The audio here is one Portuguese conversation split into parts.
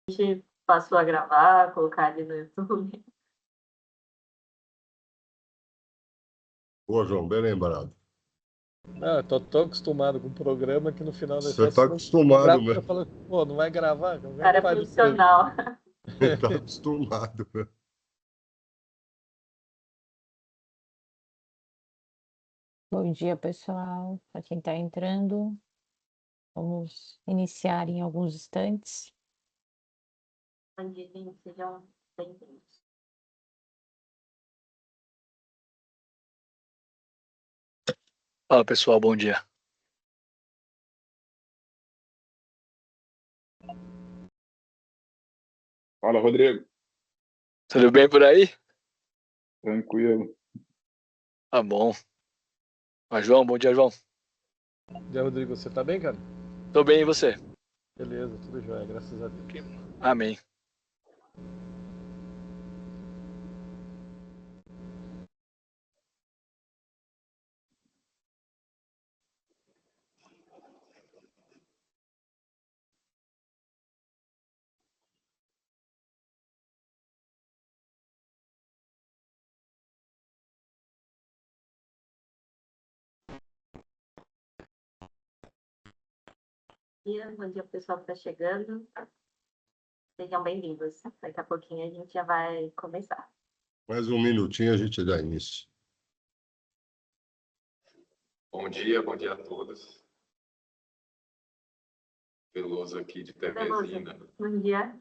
gente passou a gravar, colocar ali no YouTube. Pô, João, bem lembrado. Eu tô tão acostumado com o programa que no final das Você está contas acostumado eu mesmo. falo, pô, não vai gravar? Como é que Cara faz isso? profissional. Está acostumado mesmo. Bom dia, pessoal. Para quem está entrando, vamos iniciar em alguns instantes. Bom dia, gente. Sejam bem-vindos. Fala pessoal, bom dia. Fala, Rodrigo. Tudo bem por aí? Tranquilo. Tá bom. Mas João, bom dia, João. Bom dia, Rodrigo. Você tá bem, cara? Tô bem, e você? Beleza, tudo jóia, graças a Deus. Amém. Bom dia, pessoal que está chegando. Sejam bem-vindos. Daqui a pouquinho a gente já vai começar. Mais um minutinho a gente dá início. Bom dia a todos. Veloso aqui de Teresina. Bom dia.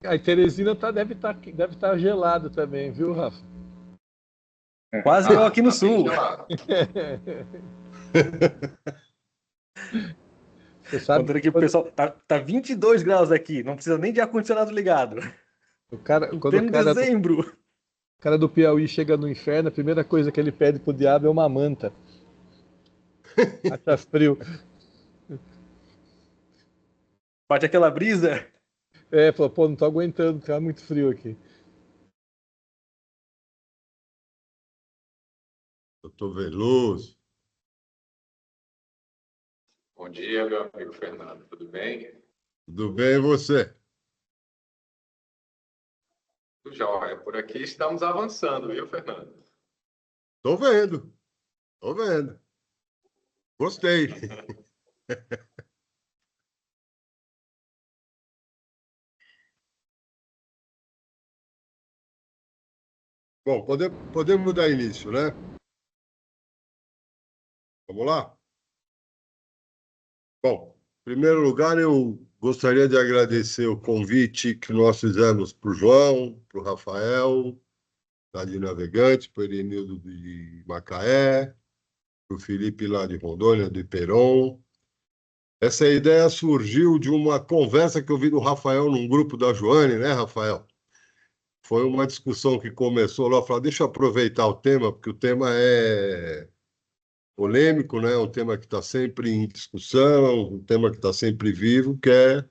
A Teresina deve tá gelado também, viu, Rafa? Quase eu aqui no sul. Você sabe Contando aqui pro pessoal, tá 22 graus aqui, não precisa nem de ar-condicionado ligado. quando Em dezembro. O cara do Piauí chega no inferno, a primeira coisa que ele pede pro diabo é uma manta. Acha frio. Bate aquela brisa. Falou, pô, não tô aguentando, tá muito frio aqui. Eu tô veloso. Bom dia, meu amigo Fernando. Tudo bem? Tudo bem, e você? Tudo jóia. Por aqui estamos avançando, viu, Fernando? Tô vendo. Tô vendo. Gostei. Bom, podemos dar início, né? Vamos lá? Bom, em primeiro lugar, eu gostaria de agradecer o convite que nós fizemos para o João, para o Rafael, lá de Navegante, para o Erenildo de Macaé, para o Felipe lá de Rondônia, de Peron. Essa ideia surgiu de uma conversa que eu vi do Rafael num grupo da Joane, né, Rafael? Foi uma discussão que começou lá, falar, deixa eu aproveitar o tema, porque o tema é polêmico, né? Um tema que está sempre em discussão, um tema que está sempre vivo, que é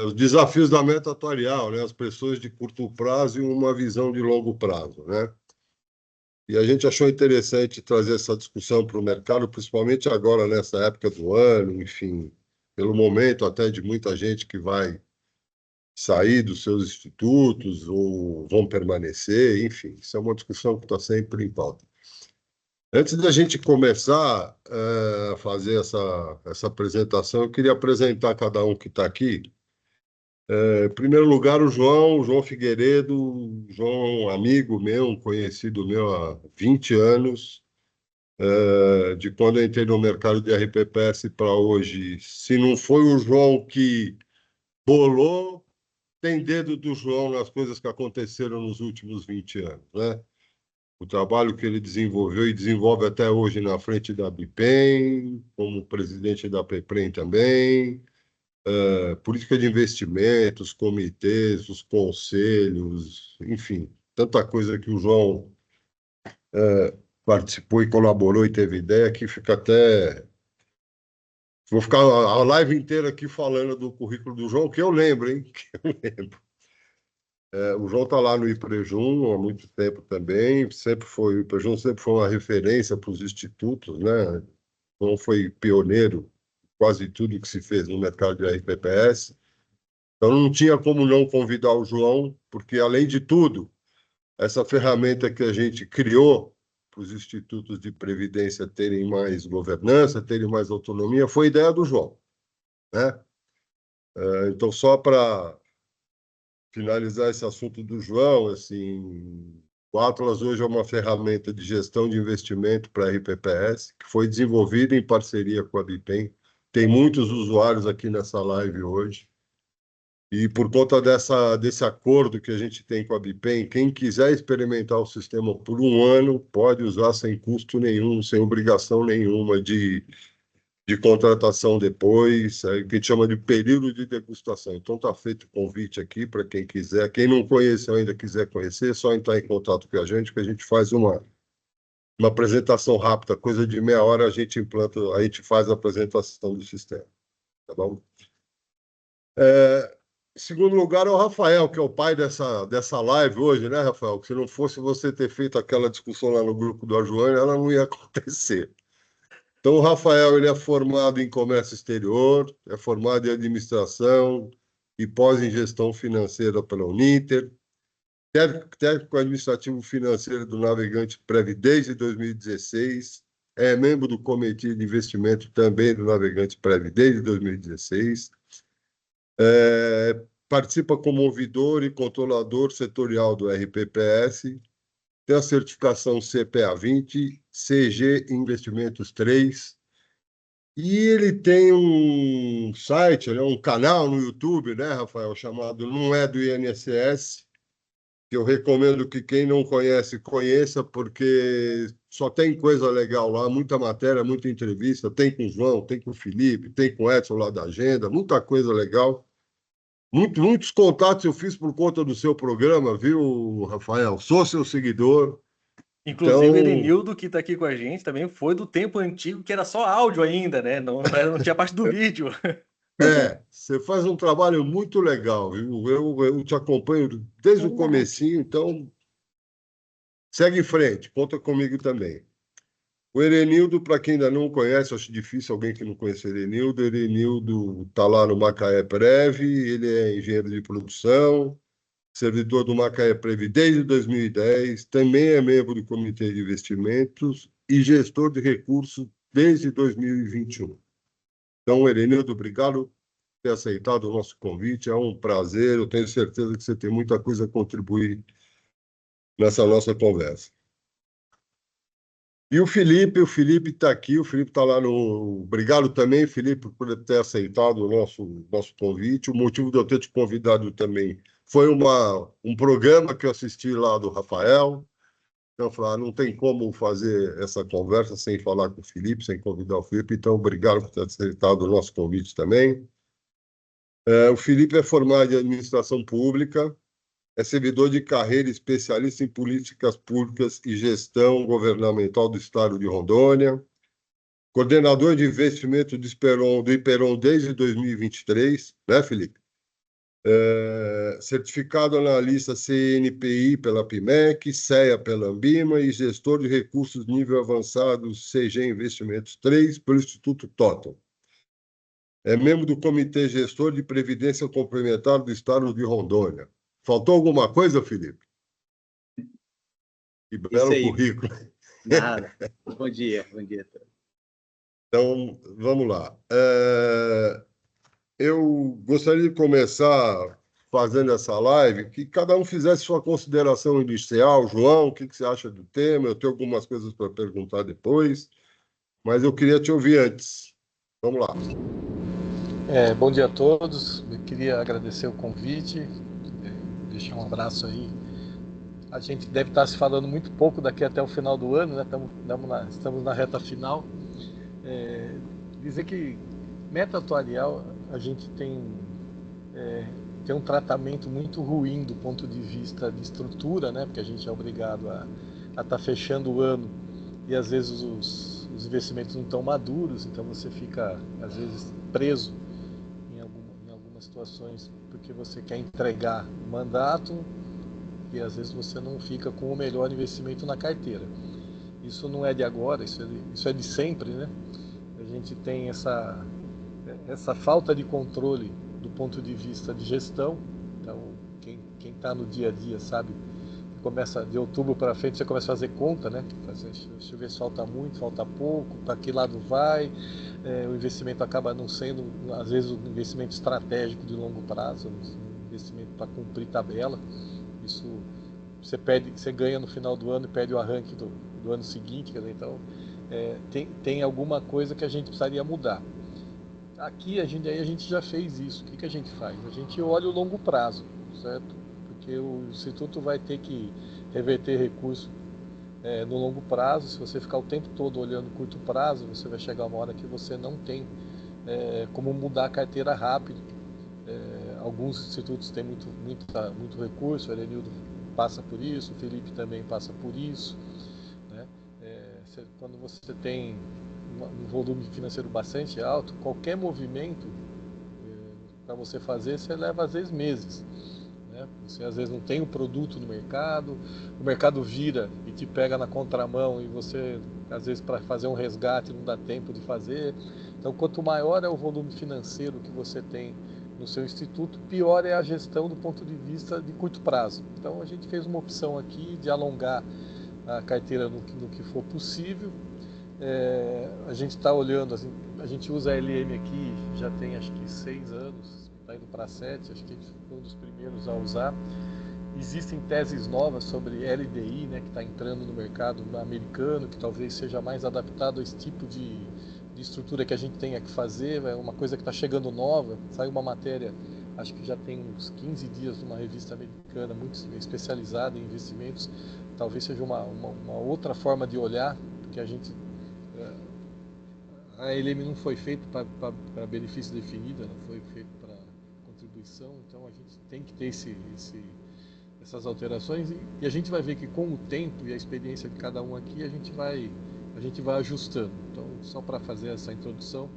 os desafios da meta atuarial, né? As pressões de curto prazo e uma visão de longo prazo, né? E a gente achou interessante trazer essa discussão para o mercado, principalmente agora, nessa época do ano, enfim, pelo momento até de muita gente que vai sair dos seus institutos ou vão permanecer, enfim, isso é uma discussão que está sempre em pauta. Antes da gente começar a fazer essa apresentação, eu queria apresentar cada um que está aqui. Em primeiro lugar, o João Figueiredo, João, amigo meu, um conhecido meu há 20 anos, de quando eu entrei no mercado de RPPS para hoje. Se não foi o João que bolou, tem dedo do João nas coisas que aconteceram nos últimos 20 anos, né? O trabalho que ele desenvolveu e desenvolve até hoje na frente da Bipem, como presidente da PEPREM também, política de investimentos, comitês, os conselhos, enfim, tanta coisa que o João participou e colaborou e teve ideia que fica até... Vou ficar a live inteira aqui falando do currículo do João, que eu lembro, hein? Que eu lembro. O João está lá no IPREJUM há muito tempo também, o IPREJUM sempre foi uma referência para os institutos, né? O João foi pioneiro em quase tudo que se fez no mercado de RPPS. Então não tinha como não convidar o João, porque, além de tudo, essa ferramenta que a gente criou para os institutos de previdência terem mais governança, terem mais autonomia, foi ideia do João, né? Então, só para finalizar esse assunto do João, assim, o Atlas hoje é uma ferramenta de gestão de investimento para a RPPS, que foi desenvolvida em parceria com a Bipem. Tem muitos usuários aqui nessa live hoje. E por conta desse acordo que a gente tem com a Bipem, quem quiser experimentar o sistema por um ano pode usar sem custo nenhum, sem obrigação nenhuma de contratação depois, é o que a gente chama de período de degustação. Então está feito o convite aqui para quem quiser. Quem não conhece ainda quiser conhecer, é só entrar em contato com a gente que a gente faz uma apresentação rápida, coisa de meia hora a gente implanta, a gente faz a apresentação do sistema. Tá bom? Em segundo lugar é o Rafael, que é o pai dessa live hoje, né, Rafael? Que se não fosse você ter feito aquela discussão lá no grupo do Ajuane, ela não ia acontecer. Então, o Rafael ele é formado em comércio exterior, é formado em administração e pós em gestão financeira pela Uninter, técnico administrativo financeiro do Navegante Prev desde 2016, é membro do Comitê de Investimento também do Navegante Prev desde 2016, participa como ouvidor e controlador setorial do RPPS, tem a certificação CPA 20, CG Investimentos 3, e ele tem um site, um canal no YouTube, né, Rafael, chamado Não é do INSS, que eu recomendo que quem não conhece, conheça, porque só tem coisa legal lá, muita matéria, muita entrevista, tem com o João, tem com o Felipe, tem com o Edson lá da agenda, muita coisa legal. Muitos contatos eu fiz por conta do seu programa, viu, Rafael? Sou seu seguidor. Inclusive, Então, o Erenildo, que está aqui com a gente, também foi do tempo antigo, que era só áudio ainda, né? Não tinha parte do vídeo. você faz um trabalho muito legal, viu? Eu te acompanho desde o comecinho, então segue em frente, conta comigo também. O Erenildo, para quem ainda não conhece, acho difícil alguém que não conhece o Erenildo. O Erenildo está lá no Macaé Prev, ele é engenheiro de produção, servidor do Macaé Prev desde 2010, também é membro do Comitê de Investimentos e gestor de recursos desde 2021. Então, Erenildo, obrigado por ter aceitado o nosso convite, é um prazer, eu tenho certeza que você tem muita coisa a contribuir nessa nossa conversa. E o Felipe está aqui, o Felipe está lá no... Obrigado também, Felipe, por ter aceitado o nosso convite. O motivo de eu ter te convidado também foi um programa que eu assisti lá do Rafael. Então, eu falei, não tem como fazer essa conversa sem falar com o Felipe, sem convidar o Felipe. Então, obrigado por ter aceitado o nosso convite também. O Felipe é formado em administração pública, é servidor de carreira especialista em políticas públicas e gestão governamental do Estado de Rondônia, coordenador de investimento do IPERON desde 2023, né, Felipe? Certificado analista CNPI pela PIMEC, CEA pela Ambima e gestor de recursos nível avançado CG Investimentos 3 pelo Instituto Totem. É membro do Comitê Gestor de Previdência Complementar do Estado de Rondônia. Faltou alguma coisa, Felipe? Que belo currículo. Nada. Bom dia. Então, vamos lá. Eu gostaria de começar fazendo essa live, que cada um fizesse sua consideração inicial. João, o que você acha do tema? Eu tenho algumas coisas para perguntar depois, mas eu queria te ouvir antes. Vamos lá. Bom dia a todos. Eu queria agradecer o convite, deixar um abraço aí. A gente deve estar se falando muito pouco daqui até o final do ano, né? Estamos na reta final. Dizer que meta atuarial a gente tem um tratamento muito ruim do ponto de vista de estrutura, né? Porque a gente é obrigado a estar fechando o ano e às vezes os investimentos não estão maduros, então você fica às vezes preso em algumas situações porque você quer entregar o mandato e às vezes você não fica com o melhor investimento na carteira. Isso não é de agora, isso é de sempre, né? A gente tem essa falta de controle do ponto de vista de gestão. Então, quem está no dia a dia sabe que começa de outubro para frente, você começa a fazer conta, né? Deixa eu ver se falta muito, falta pouco, para que lado vai. O investimento acaba não sendo, às vezes, um investimento estratégico de longo prazo, um investimento para cumprir tabela. Isso você ganha no final do ano e perde o arranque do ano seguinte. Quer dizer, então, tem alguma coisa que a gente precisaria mudar. Aqui a gente já fez isso. O que a gente faz? A gente olha o longo prazo, certo? Porque o Instituto vai ter que reverter recurso no longo prazo. Se você ficar o tempo todo olhando curto prazo, você vai chegar uma hora que você não tem como mudar a carteira rápido. Alguns institutos têm muito recurso, o Erenildo passa por isso, o Felipe também passa por isso, né? Quando você tem um volume financeiro bastante alto, qualquer movimento para você fazer, você leva às vezes meses, né? Você às vezes não tem um produto no mercado, o mercado vira e te pega na contramão e você, às vezes, para fazer um resgate não dá tempo de fazer. Então, quanto maior é o volume financeiro que você tem no seu instituto, pior é a gestão do ponto de vista de curto prazo. Então, a gente fez uma opção aqui de alongar a carteira no que for possível. A gente está olhando, assim, a gente usa a LM aqui já tem acho que 6 anos, está indo para 7, acho que a gente foi um dos primeiros a usar. Existem teses novas sobre LDI, né, que está entrando no mercado americano, que talvez seja mais adaptado a esse tipo de estrutura que a gente tenha que fazer. É uma coisa que está chegando nova. Saiu uma matéria, acho que já tem uns 15 dias, numa revista americana muito especializada em investimentos. Talvez seja uma outra forma de olhar, porque a LM não foi feita para benefício definido, ela foi feita para contribuição. Então a gente tem que ter essas alterações e a gente vai ver que com o tempo e a experiência de cada um aqui a gente vai ajustando. Então, só para fazer essa introdução,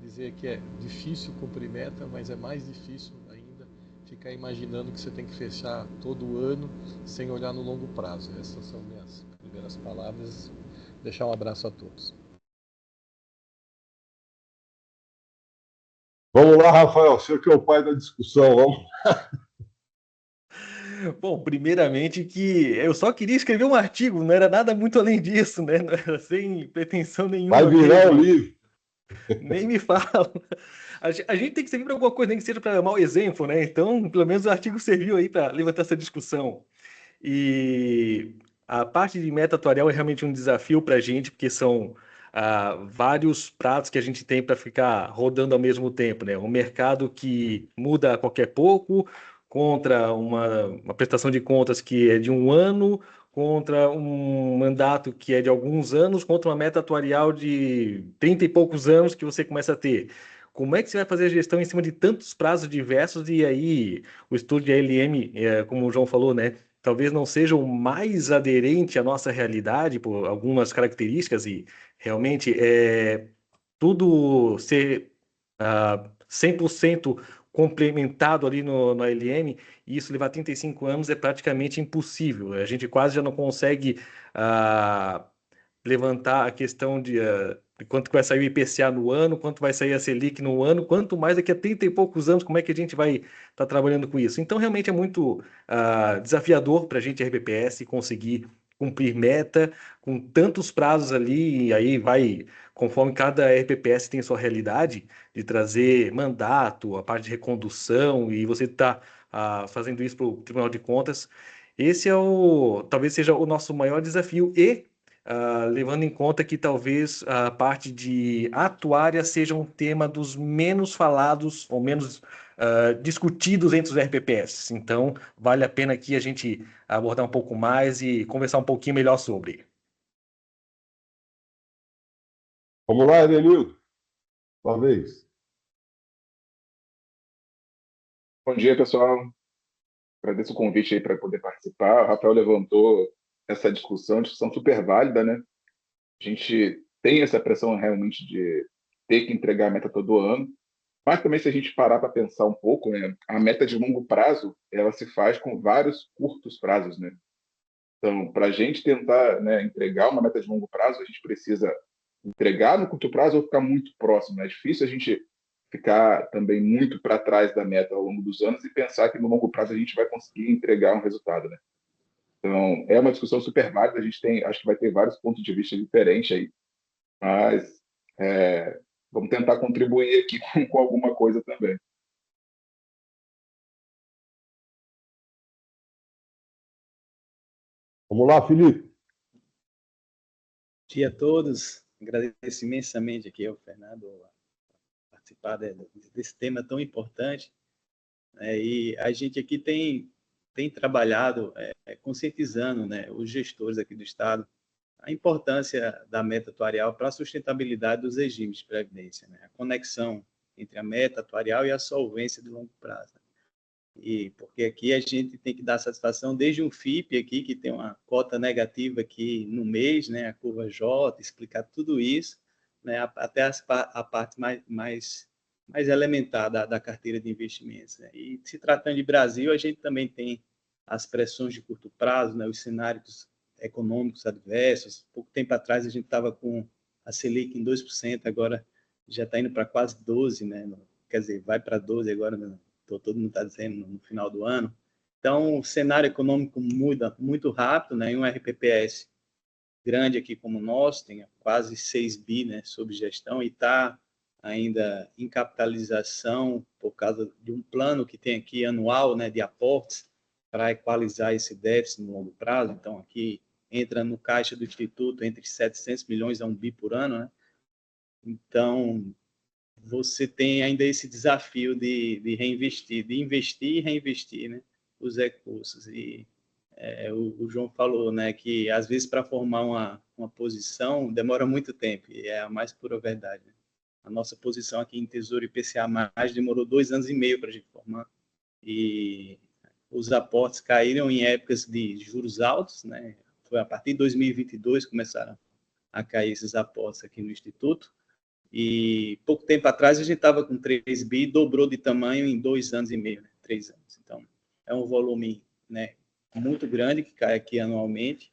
dizer que é difícil cumprir meta, mas é mais difícil ainda ficar imaginando que você tem que fechar todo ano sem olhar no longo prazo. Essas são minhas primeiras palavras. Deixar um abraço a todos. Vamos lá, Rafael, você que é o pai da discussão, vamos. Bom, primeiramente que eu só queria escrever um artigo, não era nada muito além disso, né? Não era sem pretensão nenhuma. Vai virar o livro. Nem me fala. A gente tem que servir para alguma coisa, nem que seja para mau exemplo, né? Então, pelo menos o artigo serviu aí para levantar essa discussão. E a parte de meta atuarial é realmente um desafio para a gente, porque são vários pratos que a gente tem para ficar rodando ao mesmo tempo, né? Um mercado que muda a qualquer pouco, contra uma prestação de contas que é de um ano, contra um mandato que é de alguns anos, contra uma meta atuarial de 30 e poucos anos que você começa a ter. Como é que você vai fazer a gestão em cima de tantos prazos diversos? E aí, o estudo de ALM, como o João falou, né? Talvez não seja o mais aderente à nossa realidade por algumas características e realmente tudo ser 100% complementado ali no ALM, e isso levar 35 anos é praticamente impossível. A gente quase já não consegue levantar a questão de quanto vai sair o IPCA no ano, quanto vai sair a Selic no ano, quanto mais daqui a 30 e poucos anos, como é que a gente vai estar trabalhando com isso. Então, realmente é muito desafiador para a gente, RBPS, conseguir cumprir meta com tantos prazos ali, e aí vai, conforme cada RPPS tem sua realidade, de trazer mandato, a parte de recondução, e você está fazendo isso para o Tribunal de Contas. Esse talvez seja o nosso maior desafio e levando em conta que talvez a parte de atuária seja um tema dos menos falados ou menos discutidos entre os RPPS. Então, vale a pena aqui a gente abordar um pouco mais e conversar um pouquinho melhor sobre. Vamos lá, Edenildo. Uma vez. Bom dia, pessoal. Agradeço o convite aí para poder participar. O Rafael levantou essa discussão super válida, né? A gente tem essa pressão realmente de ter que entregar a meta todo ano, mas também se a gente parar para pensar um pouco, né, a meta de longo prazo, ela se faz com vários curtos prazos, né? Então, para a gente tentar, né, entregar uma meta de longo prazo, a gente precisa entregar no curto prazo ou ficar muito próximo, né? É difícil a gente ficar também muito para trás da meta ao longo dos anos e pensar que no longo prazo a gente vai conseguir entregar um resultado, né? Então, é uma discussão super válida, a gente tem, acho que vai ter vários pontos de vista diferentes aí, mas vamos tentar contribuir aqui com alguma coisa também. Vamos lá, Felipe. Bom dia a todos. Agradeço imensamente aqui ao Fernando participar desse tema tão importante. E a gente aqui tem trabalhado conscientizando, né, os gestores aqui do Estado a importância da meta atuarial para a sustentabilidade dos regimes de previdência, né? A conexão entre a meta atuarial e a solvência de longo prazo. E porque aqui a gente tem que dar satisfação desde um FIP aqui, que tem uma cota negativa aqui no mês, né, a curva J, explicar tudo isso, né, até a parte mais elementar da carteira de investimentos, né? E se tratando de Brasil, a gente também tem as pressões de curto prazo, né, os cenários econômicos adversos. Pouco tempo atrás a gente estava com a Selic em 2%, agora já está indo para quase 12%, né? Quer dizer, vai para 12% agora, né? Todo mundo está dizendo no final do ano. Então, o cenário econômico muda muito rápido, né? E um RPPS grande aqui como o nosso, tem quase 6 bi, né, sob gestão, e está ainda em capitalização por causa de um plano que tem aqui anual, né, de aportes para equalizar esse déficit no longo prazo. Então, aqui entra no caixa do Instituto entre 700 milhões a 1 bi por ano, né? Então, você tem ainda esse desafio de reinvestir, de investir e reinvestir, né, os recursos. E o João falou, né, que às vezes para formar uma posição demora muito tempo, e é a mais pura verdade, né? A nossa posição aqui em Tesouro IPCA+, demorou 2 anos e meio para a gente formar, e os aportes caíram em épocas de juros altos, né? Foi a partir de 2022 que começaram a cair esses aportes aqui no Instituto. E pouco tempo atrás a gente estava com 3 bi, dobrou de tamanho em 2 anos e meio, né? 3 anos. Então, é um volume, né, muito grande que cai aqui anualmente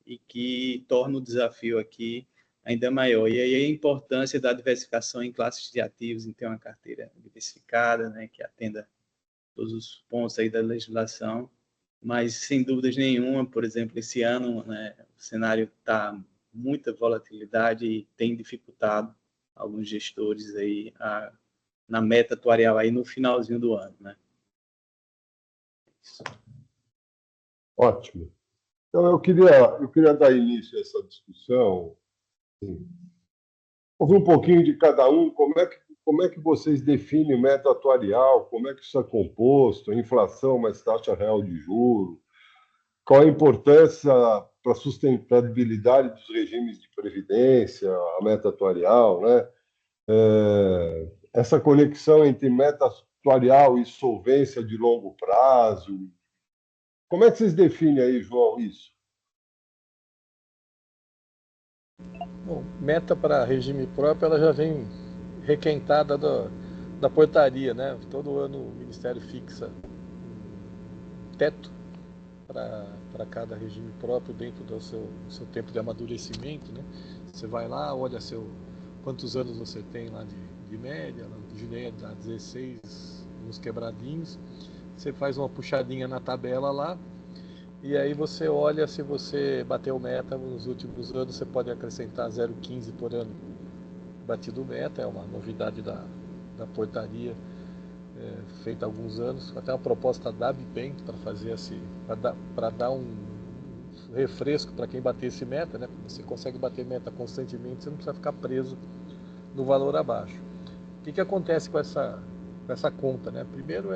e que torna o desafio aqui ainda maior. E aí a importância da diversificação em classes de ativos, em ter uma carteira diversificada, né, que atenda todos os pontos aí da legislação. Mas, sem dúvidas nenhuma, por exemplo, esse ano, né, o cenário está muita volatilidade e tem dificultado alguns gestores aí na meta atuarial aí no finalzinho do ano, né? Ótimo. Então, eu queria dar início a essa discussão, assim, ouvir um pouquinho de cada um, como é que vocês definem meta atuarial, como é que isso é composto, inflação mais taxa real de juros, qual a importância para a sustentabilidade dos regimes de previdência, a meta atuarial, né? Essa conexão entre meta atuarial e solvência de longo prazo. Como é que vocês definem aí, João, isso? Bom, meta para regime próprio, ela já vem requentada da portaria, né? Todo ano o Ministério fixa um teto para cada regime próprio dentro do seu tempo de amadurecimento, né? Você vai lá, olha quantos anos você tem lá de média, de média dá 16, uns quebradinhos, você faz uma puxadinha na tabela lá, e aí você olha se você bateu meta nos últimos anos, você pode acrescentar 0,15 por ano batido meta, é uma novidade da portaria feita há alguns anos, até uma proposta da Bipem para fazer para dar um refresco para quem bater esse meta, né? Você consegue bater meta constantemente, você não precisa ficar preso no valor abaixo. O que acontece com essa conta, né? Primeiro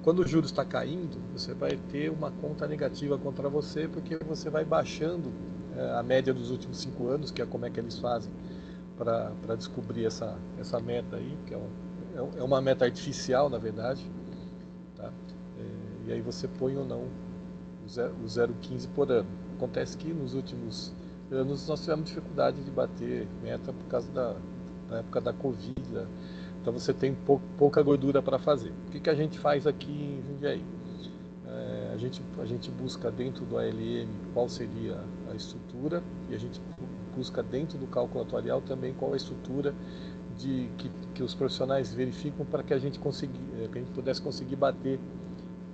quando o juros está caindo, você vai ter uma conta negativa contra você, porque você vai baixando a média dos últimos 5 anos, que é como é que eles fazem para descobrir essa meta aí, que é uma meta artificial, na verdade, tá? E aí você põe ou não o 0,15 por ano. Acontece que nos últimos anos nós tivemos dificuldade de bater meta por causa da época da Covid, né? Então você tem pouca gordura para fazer. O que a gente faz aqui em Jundiaí? A gente busca dentro do ALM qual seria a estrutura, e a gente busca dentro do cálculo atuarial também qual a estrutura que os profissionais verificam para que a gente pudesse conseguir bater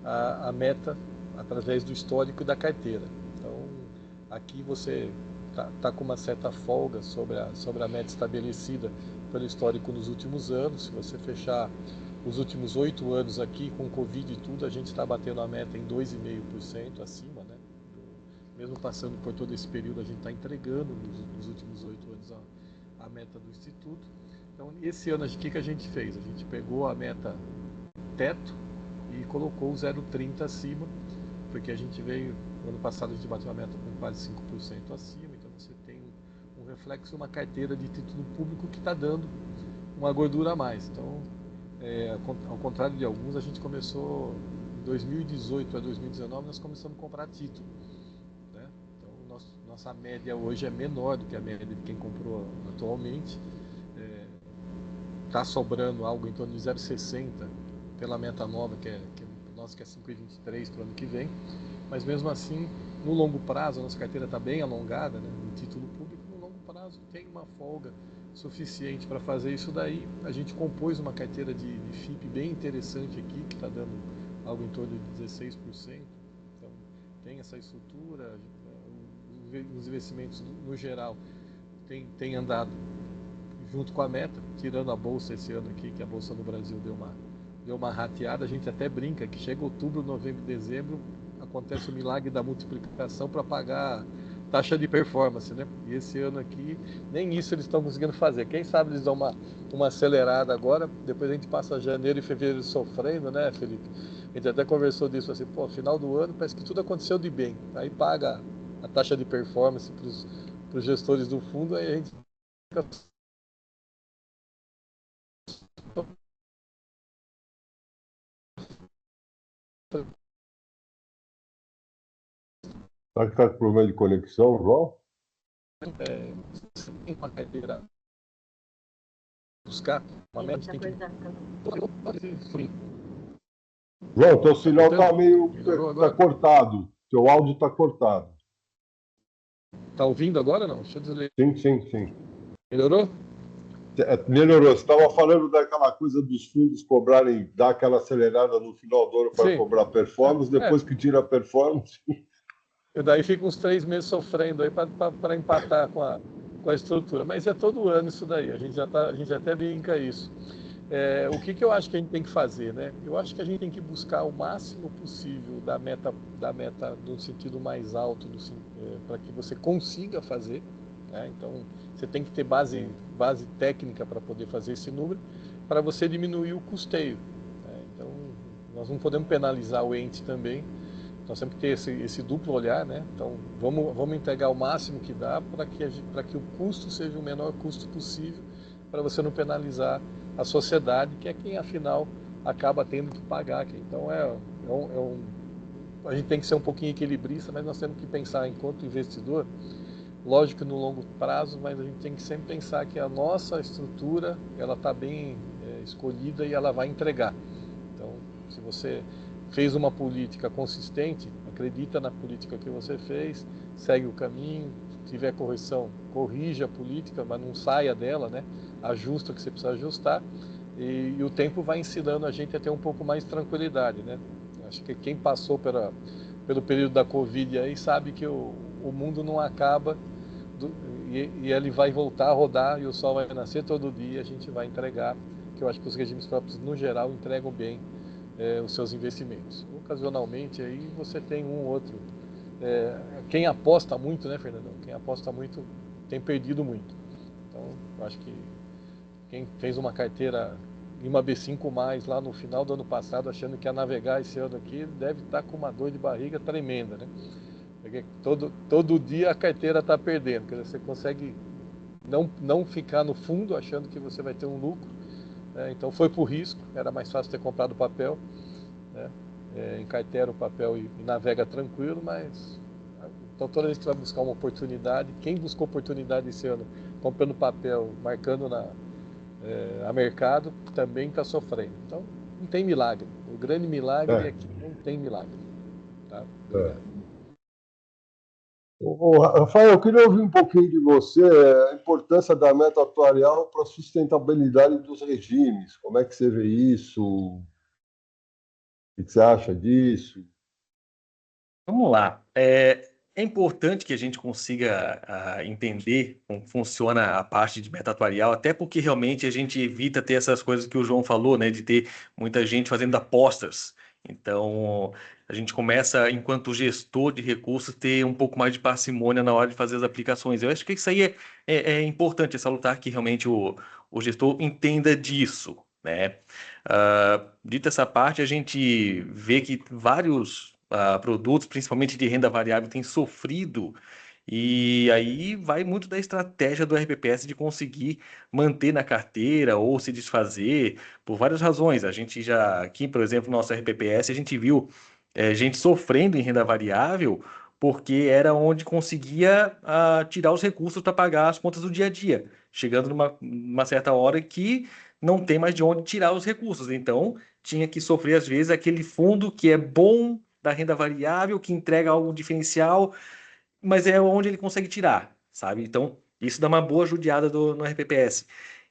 a meta através do histórico e da carteira. Então, aqui você tá com uma certa folga sobre a meta estabelecida pelo histórico nos últimos anos. Se você fechar os últimos 8 anos aqui, com Covid e tudo, a gente está batendo a meta em 2,5% acima, né? Mesmo passando por todo esse período, a gente está entregando nos últimos 8 anos a meta do Instituto. Então, esse ano, o que a gente fez? A gente pegou a meta teto e colocou o 0,30 acima, porque a gente veio, ano passado a gente bateu a meta com quase 5% acima, então você tem um reflexo de uma carteira de título público que está dando uma gordura a mais. Então, ao contrário de alguns, a gente começou em 2018 a 2019, nós começamos a comprar título, né? Então, nossa média hoje é menor do que a média de quem comprou atualmente. Está sobrando algo em torno de 0,60 pela meta nova, que é 5,23 para o ano que vem. Mas mesmo assim, no longo prazo, a nossa carteira está bem alongada, né? No título público, no longo prazo tem uma folga suficiente para fazer isso daí. A gente compôs uma carteira de FIP bem interessante aqui, que está dando algo em torno de 16%. Então, tem essa estrutura, os investimentos no geral tem andado junto com a meta, tirando a bolsa esse ano aqui, que a bolsa no Brasil deu uma rateada. A gente até brinca que chega outubro, novembro, dezembro, acontece o milagre da multiplicação para pagar taxa de performance, né? E esse ano aqui, nem isso eles estão conseguindo fazer. Quem sabe eles dão uma acelerada agora, depois a gente passa janeiro e fevereiro sofrendo, né, Felipe? A gente até conversou disso assim, final do ano parece que tudo aconteceu de bem. Aí paga a taxa de performance para os gestores do fundo, aí a gente fica... Será que está com problema de conexão, João? Você tem uma carteira buscar uma média, tem que... João, teu sinal está meio... Está cortado. Teu áudio está cortado. Tá ouvindo agora não? Deixa eu desligar. Sim. Melhorou? Melhorou. Você estava falando daquela coisa dos fundos cobrarem, dar aquela acelerada no final do ano para cobrar performance, depois que tira a performance... E daí fica uns 3 meses sofrendo aí para empatar com a estrutura. Mas é todo ano isso daí, a gente até brinca isso. O que eu acho que a gente tem que fazer, né? Eu acho que a gente tem que buscar o máximo possível da meta no sentido mais alto, para que você consiga fazer, né? Então, você tem que ter base técnica para poder fazer esse número, para você diminuir o custeio, né? Então, nós não podemos penalizar o ente também. Nós temos que ter esse duplo olhar, né? Então, vamos entregar o máximo que dá para que o custo seja o menor custo possível, para você não penalizar a sociedade, que é quem, afinal, acaba tendo que pagar aqui. Então, a gente tem que ser um pouquinho equilibrista, mas nós temos que pensar, enquanto investidor, lógico que no longo prazo, mas a gente tem que sempre pensar que a nossa estrutura ela está bem escolhida e ela vai entregar. Então, se você fez uma política consistente, acredita na política que você fez, segue o caminho, se tiver correção, corrija a política, mas não saia dela, né? Ajusta o que você precisa ajustar, e o tempo vai ensinando a gente a ter um pouco mais de tranquilidade, né? Acho que quem passou pelo período da Covid aí sabe que o mundo não acaba e ele vai voltar a rodar e o sol vai nascer todo dia, a gente vai entregar, que eu acho que os regimes próprios, no geral, entregam bem os seus investimentos. Ocasionalmente aí você tem um ou outro. Quem aposta muito, né, Fernandão? Quem aposta muito tem perdido muito. Então, eu acho que quem fez uma carteira em uma B5+, lá no final do ano passado, achando que ia navegar esse ano aqui, deve estar com uma dor de barriga tremenda, né? Porque todo dia a carteira está perdendo. Quer dizer, você consegue não ficar no fundo achando que você vai ter um lucro. Então foi por risco, era mais fácil ter comprado papel, né? Encartera o papel e navega tranquilo, mas então toda vez que vai buscar uma oportunidade, quem buscou oportunidade esse ano comprando papel, marcando a mercado, também está sofrendo. Então não tem milagre. O grande milagre é que não tem milagre. Tá? Obrigado. Rafael, eu queria ouvir um pouquinho de você, a importância da meta atuarial para a sustentabilidade dos regimes. Como é que você vê isso? O que você acha disso? Vamos lá. É importante que a gente consiga entender como funciona a parte de meta atuarial, até porque realmente a gente evita ter essas coisas que o João falou, né, de ter muita gente fazendo apostas. Então, a gente começa, enquanto gestor de recursos, ter um pouco mais de parcimônia na hora de fazer as aplicações. Eu acho que isso aí é importante, é salutar que realmente o gestor entenda disso, né? Dita essa parte, a gente vê que vários produtos, principalmente de renda variável, têm sofrido, e aí vai muito da estratégia do RPPS de conseguir manter na carteira ou se desfazer por várias razões. A gente já, aqui, por exemplo, no nosso RPPS, a gente viu gente sofrendo em renda variável porque era onde conseguia tirar os recursos para pagar as contas do dia a dia, chegando numa certa hora que não tem mais de onde tirar os recursos. Então, tinha que sofrer, às vezes, aquele fundo que é bom da renda variável, que entrega algo diferencial, mas é onde ele consegue tirar, sabe? Então, isso dá uma boa judiada no RPPS.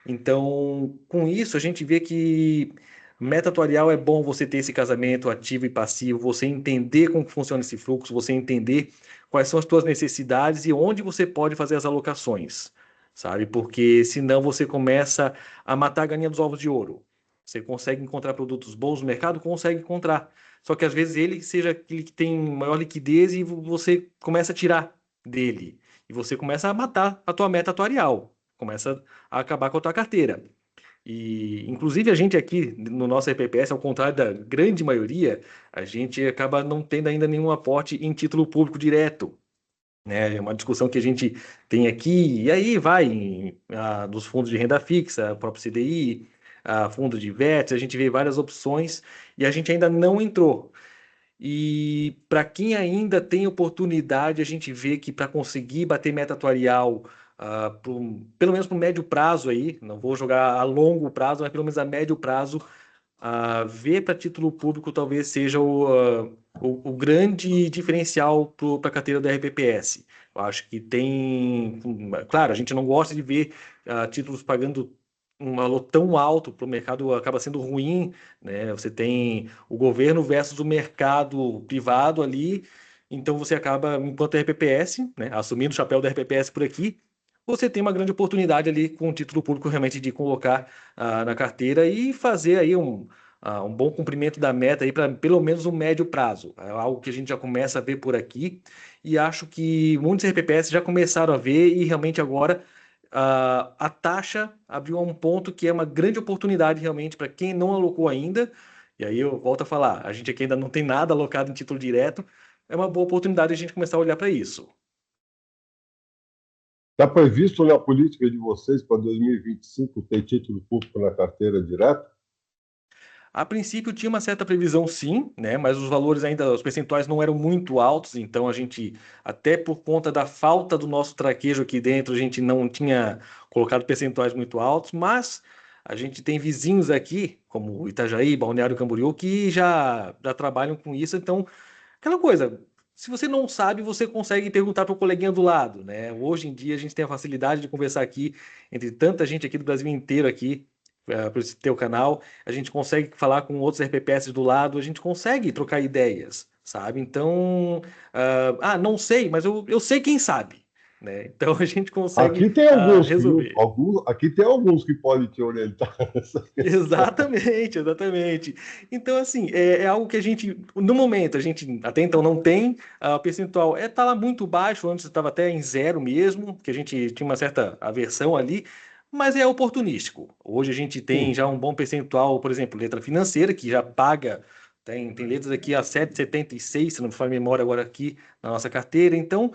Então, com isso, a gente vê que meta atuarial é bom você ter esse casamento ativo e passivo, você entender como que funciona esse fluxo, você entender quais são as suas necessidades e onde você pode fazer as alocações, sabe? Porque senão você começa a matar a galinha dos ovos de ouro. Você consegue encontrar produtos bons no mercado? Consegue encontrar. Só que às vezes ele seja aquele que tem maior liquidez e você começa a tirar dele. E você começa a matar a tua meta atuarial. Começa a acabar com a tua carteira. E, inclusive, a gente aqui no nosso RPPS, ao contrário da grande maioria, a gente acaba não tendo ainda nenhum aporte em título público direto, né? É uma discussão que a gente tem aqui, e aí vai dos fundos de renda fixa, próprio CDI, fundo de VETs, a gente vê várias opções e a gente ainda não entrou. E para quem ainda tem oportunidade, a gente vê que para conseguir bater meta atuarial, pelo menos no médio prazo aí, não vou jogar a longo prazo, mas pelo menos a médio prazo, ver para título público talvez seja o grande diferencial para a carteira da RPPS. Eu acho que tem. Claro, a gente não gosta de ver títulos pagando um valor tão alto para o mercado, acaba sendo ruim, né? Você tem o governo versus o mercado privado ali, então você acaba, enquanto RPPS, né, assumindo o chapéu da RPPS por aqui, você tem uma grande oportunidade ali com o título público realmente de colocar na carteira e fazer aí um bom cumprimento da meta aí para pelo menos um médio prazo. É algo que a gente já começa a ver por aqui e acho que muitos RPPS já começaram a ver e realmente agora a taxa abriu a um ponto que é uma grande oportunidade realmente para quem não alocou ainda. E aí eu volto a falar, a gente aqui ainda não tem nada alocado em título direto, é uma boa oportunidade a gente começar a olhar para isso. Está previsto na política de vocês para 2025 ter título público na carteira direta? A princípio tinha uma certa previsão sim, né? Mas os valores ainda, os percentuais não eram muito altos, então a gente, até por conta da falta do nosso traquejo aqui dentro, a gente não tinha colocado percentuais muito altos, mas a gente tem vizinhos aqui, como Itajaí, Balneário Camboriú, que já trabalham com isso, então aquela coisa, se você não sabe, você consegue perguntar para o coleguinha do lado, né? Hoje em dia a gente tem a facilidade de conversar aqui entre tanta gente aqui do Brasil inteiro aqui, para esse teu canal, a gente consegue falar com outros RPPS do lado, a gente consegue trocar ideias, sabe? Então, não sei, mas eu sei quem sabe, né? Então a gente consegue Aqui tem alguns, viu? resolver. Aqui tem alguns que podem te orientar nessa questão. Exatamente, exatamente. Então, assim, é algo que a gente, no momento, a gente até então não tem, o percentual tá lá muito baixo, antes estava até em zero mesmo, que a gente tinha uma certa aversão ali, mas é oportunístico. Hoje a gente tem Sim. já um bom percentual, por exemplo, letra financeira, que já paga, tem letras aqui a 7,76, se não me falha a memória agora aqui na nossa carteira. Então,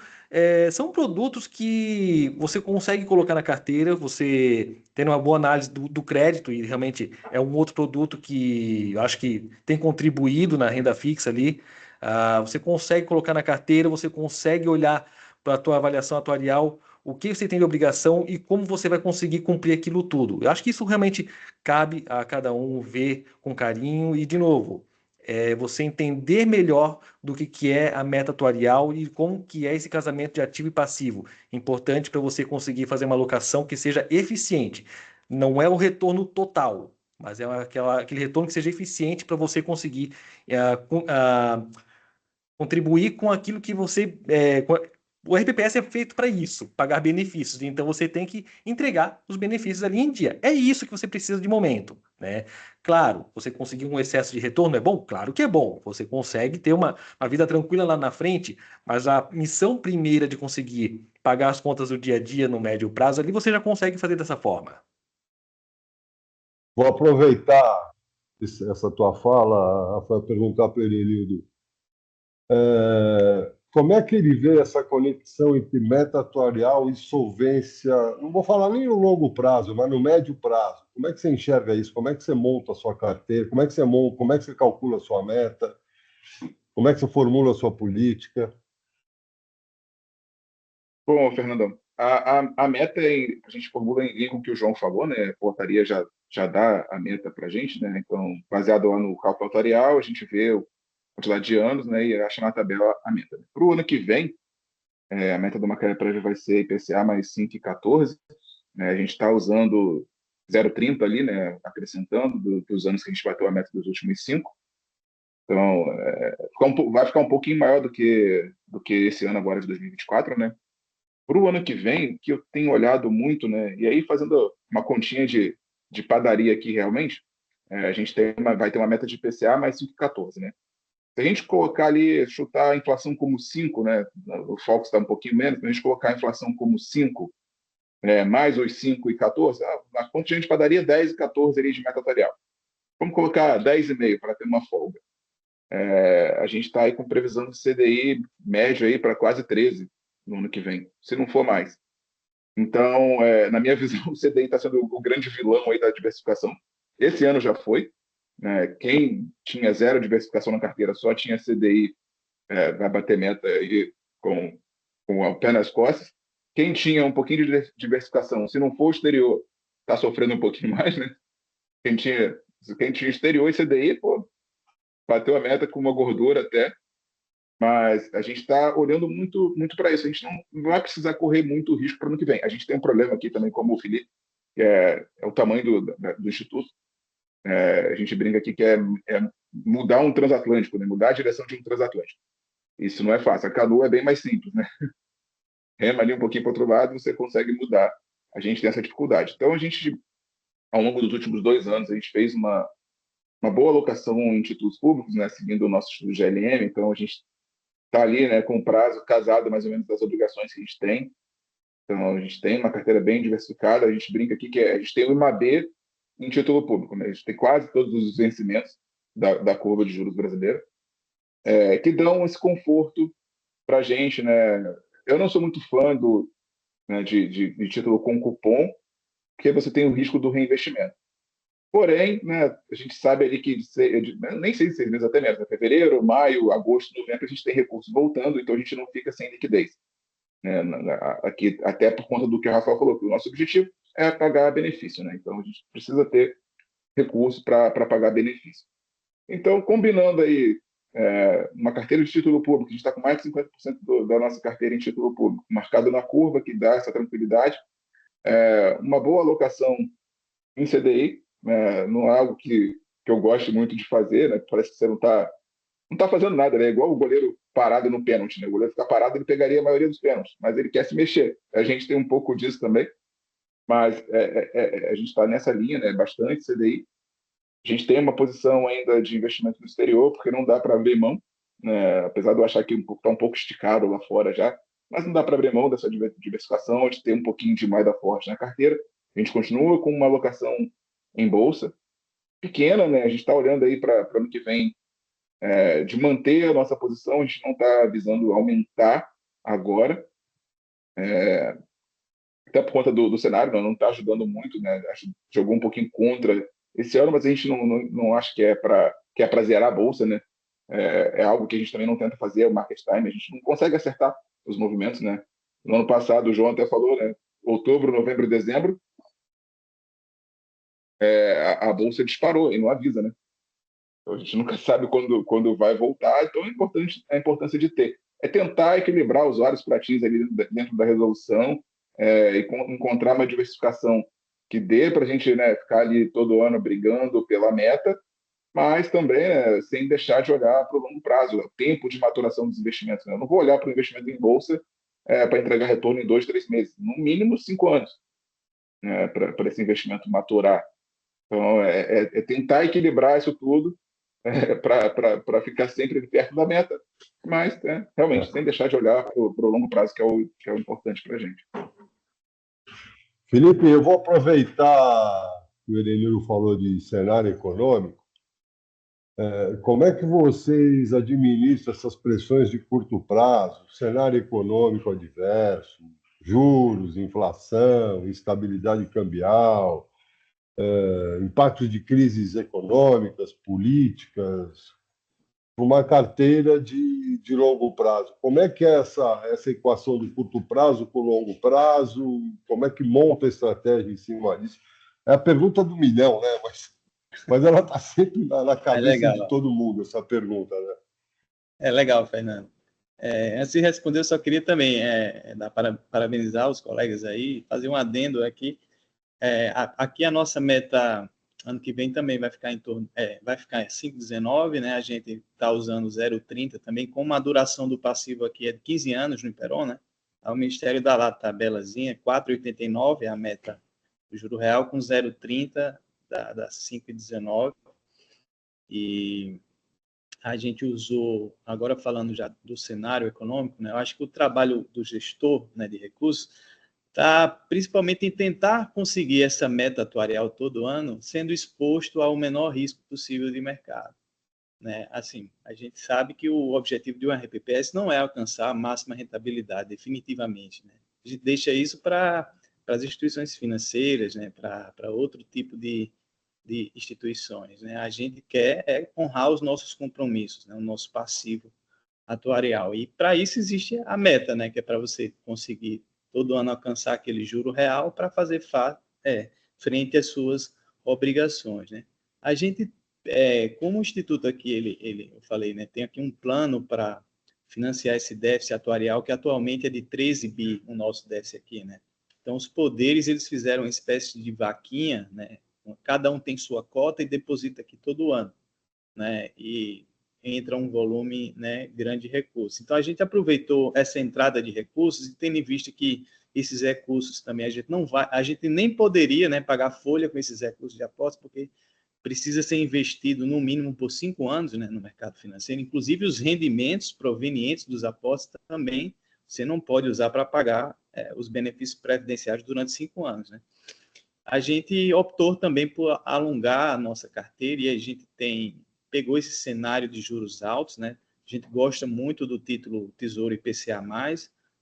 são produtos que você consegue colocar na carteira, você tendo uma boa análise do crédito, e realmente é um outro produto que eu acho que tem contribuído na renda fixa ali. Você consegue colocar na carteira, você consegue olhar para a tua avaliação atuarial, o que você tem de obrigação e como você vai conseguir cumprir aquilo tudo. Eu acho que isso realmente cabe a cada um ver com carinho e, de novo, você entender melhor do que é a meta atuarial e como que é esse casamento de ativo e passivo. Importante para você conseguir fazer uma alocação que seja eficiente. Não é o retorno total, mas é aquele retorno que seja eficiente para você conseguir contribuir com aquilo que você. O RPPS é feito para isso, pagar benefícios. Então você tem que entregar os benefícios ali em dia. É isso que você precisa de momento, né? Claro, você conseguir um excesso de retorno é bom? Claro que é bom. Você consegue ter uma vida tranquila lá na frente, mas a missão primeira de conseguir pagar as contas do dia a dia no médio prazo, ali você já consegue fazer dessa forma. Vou aproveitar essa tua fala, Rafael, perguntar para ele, Nildo. Como é que ele vê essa conexão entre meta atuarial e solvência? Não vou falar nem no longo prazo, mas no médio prazo. Como é que você enxerga isso? Como é que você monta a sua carteira? Como é que você calcula a sua meta? Como é que você formula a sua política? Bom, Fernandão, a meta a gente formula em linha com o que o João falou, né? A portaria já dá a meta para a gente, né? Então, baseado lá no cálculo atuarial, a gente vê a quantidade de anos, né? E acha na tabela a meta. Para o ano que vem, a meta do Macaé Prévia vai ser IPCA mais 5,14, né? A gente está usando 0,30 ali, né? Acrescentando dos anos que a gente bateu a meta dos últimos 5. Então, vai ficar um pouquinho maior do que esse ano agora de 2024, né? Para o ano que vem, que eu tenho olhado muito, né? E aí, fazendo uma continha de padaria aqui, realmente, a gente vai ter uma meta de IPCA mais 5,14, né? Se a gente colocar ali, chutar a inflação como 5, né? O foco está um pouquinho menos, se a gente colocar a inflação como 5, mais os 5,14, a continha de padaria 10 e 14 ali de meta atuarial. Vamos colocar 10,5 para ter uma folga. A gente está aí com previsão de CDI médio aí para quase 13 no ano que vem, se não for mais. Então, na minha visão, o CDI está sendo o grande vilão aí da diversificação. Esse ano já foi, né? Quem tinha zero diversificação na carteira só tinha CDI, vai bater meta aí com o pé nas costas. Quem tinha um pouquinho de diversificação, se não for o exterior, está sofrendo um pouquinho mais, né? Quem tinha exterior e CDI, pô, bateu a meta com uma gordura até. Mas a gente está olhando muito, muito para isso. A gente não vai precisar correr muito risco para o ano que vem. A gente tem um problema aqui também, como o Felipe, que é o tamanho do Instituto. A gente brinca aqui que é mudar um transatlântico, né? Mudar a direção de um transatlântico. Isso não é fácil. A canoa é bem mais simples, né? Rema ali um pouquinho para o outro lado, você consegue mudar. A gente tem essa dificuldade. Então, a gente, ao longo dos últimos 2 anos, a gente fez uma boa alocação em títulos públicos, né? Seguindo o nosso estudo GLM. Então, a gente está ali, né, com o prazo casado mais ou menos das obrigações que a gente tem. Então, a gente tem uma carteira bem diversificada. A gente brinca aqui que a gente tem o IMAB em título público, né? A gente tem quase todos os vencimentos da curva de juros brasileira, que dão esse conforto para a gente, né? Eu não sou muito fã né, de título com cupom, porque você tem o risco do reinvestimento. Porém, né, a gente sabe ali que nem sei se 6 meses até mesmo, né? Fevereiro, maio, agosto, novembro, a gente tem recursos voltando, então a gente não fica sem liquidez. Né? Aqui, até por conta do que o Rafael falou, que o nosso objetivo é pagar benefício, né? Então a gente precisa ter recurso para pagar benefício. Então, combinando aí uma carteira de título público, a gente está com mais de 50% da nossa carteira em título público, marcado na curva, que dá essa tranquilidade, uma boa alocação em CDI, não é algo que eu gosto muito de fazer, né? Parece que você não está fazendo nada, né? É igual o goleiro parado no pênalti, né? O goleiro ficar parado, ele pegaria a maioria dos pênaltis, mas ele quer se mexer. A gente tem um pouco disso também, mas a gente está nessa linha, né? Bastante CDI. A gente tem uma posição ainda de investimento no exterior, porque não dá para abrir mão, né? Apesar de eu achar que está um pouco esticado lá fora já, mas não dá para abrir mão dessa diversificação, de ter um pouquinho de mais da forte na carteira. A gente continua com uma alocação em bolsa pequena, né? A gente está olhando aí para o ano que vem de manter a nossa posição, a gente não está visando aumentar agora, até por conta do cenário, não está ajudando muito, né? Acho que jogou um pouquinho contra esse ano, mas a gente não acha que é para zerar a bolsa, né? É algo que a gente também não tenta fazer, o market time, a gente não consegue acertar os movimentos, né? No ano passado, o João até falou, né? Outubro, novembro e dezembro, a bolsa disparou e não avisa, né? Então, a gente nunca sabe quando vai voltar, então é importante a importância de ter. É tentar equilibrar os vários pratinhos ali dentro da resolução, e encontrar uma diversificação que dê para a gente, né, ficar ali todo ano brigando pela meta, mas também, né, sem deixar de olhar para o longo prazo, o tempo de maturação dos investimentos. Né? Eu não vou olhar para o investimento em bolsa para entregar retorno em 2, 3 meses, no mínimo 5 anos, né, para esse investimento maturar. Então, é tentar equilibrar isso tudo para ficar sempre perto da meta, mas realmente sem deixar de olhar para o longo prazo, que é o importante para a gente. Felipe, eu vou aproveitar que o Erenildo falou de cenário econômico. Como é que vocês administram essas pressões de curto prazo, cenário econômico adverso, juros, inflação, instabilidade cambial, impactos de crises econômicas, políticas, uma carteira de longo prazo? Como é que é essa equação do curto prazo com o longo prazo? Como é que monta a estratégia em cima disso? É a pergunta do milhão, né? Mas ela está sempre na cabeça de todo mundo, essa pergunta, né? É legal, Fernando. Antes de responder, eu só queria também parabenizar os colegas aí, fazer um adendo aqui. Aqui a nossa meta ano que vem também vai ficar vai ficar 5,19, né? A gente está usando 0,30 também, com uma duração do passivo aqui é de 15 anos no Imperon, né? O Ministério dá lá a tabelazinha, 4,89 é a meta do juro real, com 0,30 dá 5,19. E a gente usou, agora falando já do cenário econômico, né? Eu acho que o trabalho do gestor, né, de recursos está principalmente em tentar conseguir essa meta atuarial todo ano, sendo exposto ao menor risco possível de mercado. Né? Assim, a gente sabe que o objetivo de um RPPS não é alcançar a máxima rentabilidade, definitivamente. Né? A gente deixa isso para as instituições financeiras, né? Para outro tipo de instituições. Né? A gente quer honrar os nossos compromissos, né? O nosso passivo atuarial. E para isso existe a meta, né? Que é para você conseguir todo ano alcançar aquele juro real para fazer frente às suas obrigações. Né? A gente, como o Instituto aqui, eu falei, né? Tem aqui um plano para financiar esse déficit atuarial, que atualmente é de 13 bi, o nosso déficit aqui. Né? Então, os poderes, eles fizeram uma espécie de vaquinha, né? Cada um tem sua cota e deposita aqui todo ano, né? E entra um volume, né, grande de recursos. Então, a gente aproveitou essa entrada de recursos e tendo em vista que esses recursos também a gente nem poderia, né, pagar folha com esses recursos de aposta, porque precisa ser investido no mínimo por 5 anos, né, no mercado financeiro. Inclusive, os rendimentos provenientes dos apostas também você não pode usar para pagar os benefícios previdenciários durante 5 anos, né? A gente optou também por alongar a nossa carteira e a gente pegou esse cenário de juros altos, né? A gente gosta muito do título Tesouro IPCA+,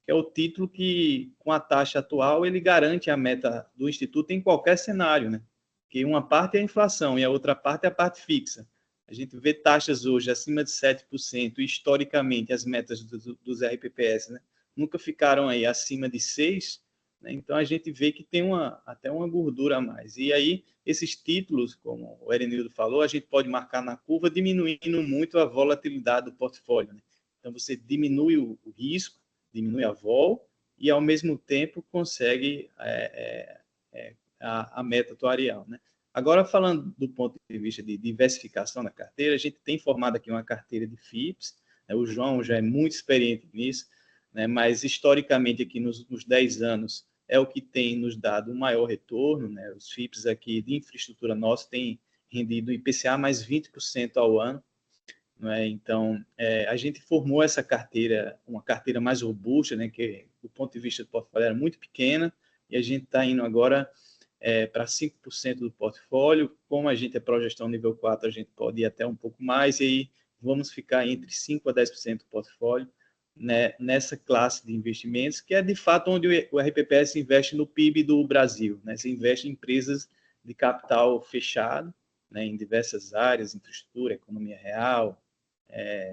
que é o título que, com a taxa atual, ele garante a meta do Instituto em qualquer cenário, né? Que uma parte é a inflação e a outra parte é a parte fixa. A gente vê taxas hoje acima de 7% e, historicamente, as metas dos RPPS, né? Nunca ficaram aí acima de 6%. Então, a gente vê que tem até uma gordura a mais. E aí, esses títulos, como o Erenildo falou, a gente pode marcar na curva, diminuindo muito a volatilidade do portfólio. Né? Então, você diminui o risco, diminui a vol, e, ao mesmo tempo, consegue a meta atuarial. Né? Agora, falando do ponto de vista de diversificação da carteira, a gente tem formado aqui uma carteira de FIPS, né? O João já é muito experiente nisso, né? Mas, historicamente, aqui nos 10 anos, é o que tem nos dado um maior retorno, né? Os FIPS aqui de infraestrutura nossa têm rendido IPCA mais 20% ao ano, né? Então, a gente formou essa carteira, uma carteira mais robusta, né? Que do ponto de vista do portfólio era muito pequena, e a gente está indo agora para 5% do portfólio. Como a gente é progestão nível 4, a gente pode ir até um pouco mais, e aí vamos ficar entre 5% a 10% do portfólio, né, nessa classe de investimentos, que é de fato onde o RPPS investe no PIB do Brasil. Né? Se investe em empresas de capital fechado, né, em diversas áreas, infraestrutura, economia real,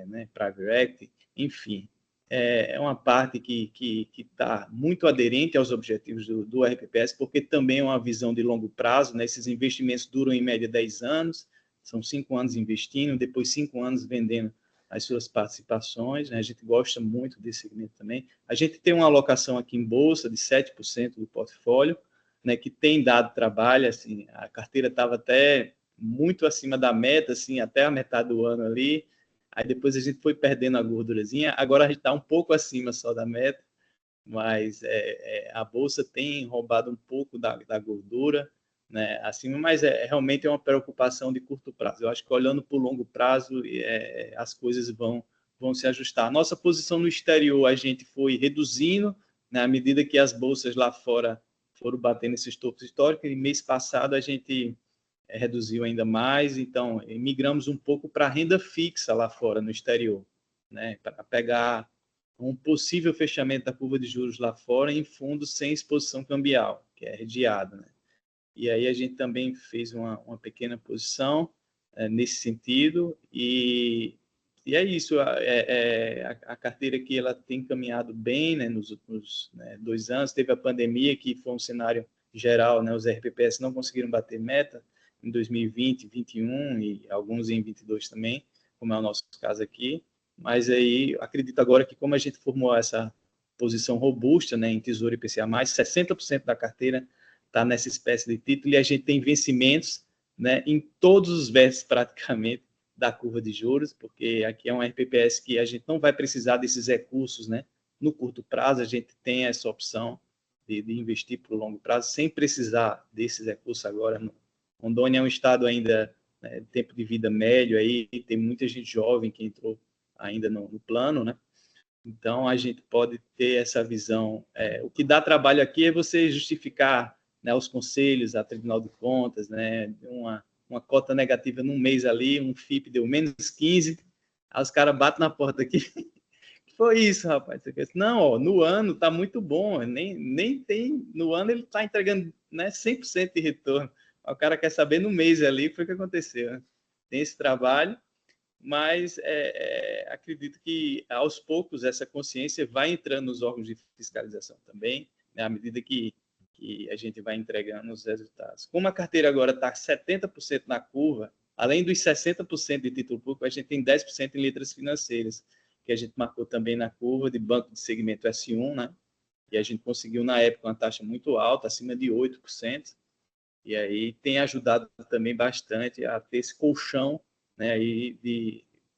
né, private equity, enfim. É uma parte que está muito aderente aos objetivos do RPPS, porque também é uma visão de longo prazo. Né? Esses investimentos duram em média 10 anos, São 5 anos investindo, depois 5 anos vendendo as suas participações, né? A gente gosta muito desse segmento também. A gente tem uma alocação aqui em bolsa de 7% do portfólio, né, que tem dado trabalho, assim, a carteira estava até muito acima da meta, assim, até a metade do ano ali, aí depois a gente foi perdendo a gordurazinha, agora a gente está um pouco acima só da meta, mas a bolsa tem roubado um pouco da gordura, né, acima, mas realmente é uma preocupação de curto prazo. Eu acho que olhando para o longo prazo, as coisas vão se ajustar. A nossa posição no exterior, a gente foi reduzindo, né, à medida que as bolsas lá fora foram batendo esses topos históricos, e mês passado a gente reduziu ainda mais, então migramos um pouco para a renda fixa lá fora, no exterior, né, para pegar um possível fechamento da curva de juros lá fora em fundos sem exposição cambial, que é redeado, né? E aí a gente também fez uma pequena posição nesse sentido, e é isso, a carteira aqui ela tem caminhado bem, né, nos últimos 2 anos. Teve a pandemia, que foi um cenário geral, né, os RPPS não conseguiram bater meta em 2020, 2021 e alguns em 22 também, como é o nosso caso aqui, mas aí acredito agora que, como a gente formou essa posição robusta, né, em Tesouro IPCA+, 60% da carteira está nessa espécie de título, e a gente tem vencimentos, né, em todos os versos praticamente da curva de juros, porque aqui é um RPPS que a gente não vai precisar desses recursos, né, no curto prazo. A gente tem essa opção de investir para o longo prazo sem precisar desses recursos agora. Rondônia é um estado ainda, né, tempo de vida médio, aí tem muita gente jovem que entrou ainda no plano, né? Então a gente pode ter essa visão. O que dá trabalho aqui é você justificar, né, os conselhos, a Tribunal de Contas, né, uma cota negativa num mês ali, um FIP deu menos 15, aí os caras batem na porta aqui. Que foi isso, rapaz? Você pensa, não, ó, no ano tá muito bom, nem tem, no ano ele tá entregando, né, 100% de retorno. O cara quer saber no mês ali o que foi que aconteceu, né? Tem esse trabalho, mas acredito que aos poucos essa consciência vai entrando nos órgãos de fiscalização também, né, à medida que a gente vai entregando os resultados. Como a carteira agora está 70% na curva, além dos 60% de título público, a gente tem 10% em letras financeiras, que a gente marcou também na curva de banco de segmento S1, né? E a gente conseguiu, na época, uma taxa muito alta, acima de 8%, e aí tem ajudado também bastante a ter esse colchão, né,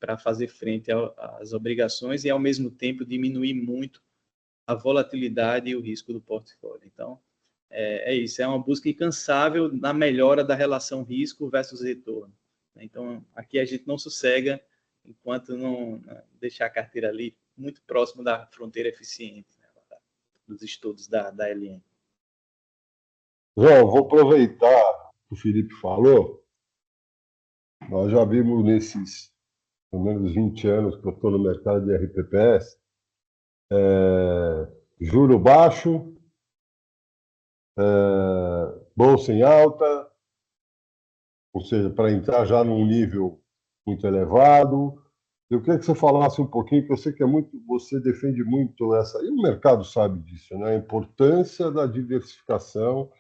para fazer frente às obrigações e, ao mesmo tempo, diminuir muito a volatilidade e o risco do portfólio. Então, isso, é uma busca incansável na melhora da relação risco versus retorno. Então, aqui a gente não sossega enquanto não deixar a carteira ali muito próximo da fronteira eficiente, né, dos estudos da LN. João, vou aproveitar que o Felipe falou. Nós já vimos nesses pelo menos 20 anos que eu estou no mercado de RPPS, juro baixo, bolsa em alta, ou seja, para entrar já num nível muito elevado. Eu queria que você falasse um pouquinho, que eu sei que você defende muito essa, e o mercado sabe disso, né? A importância da diversificação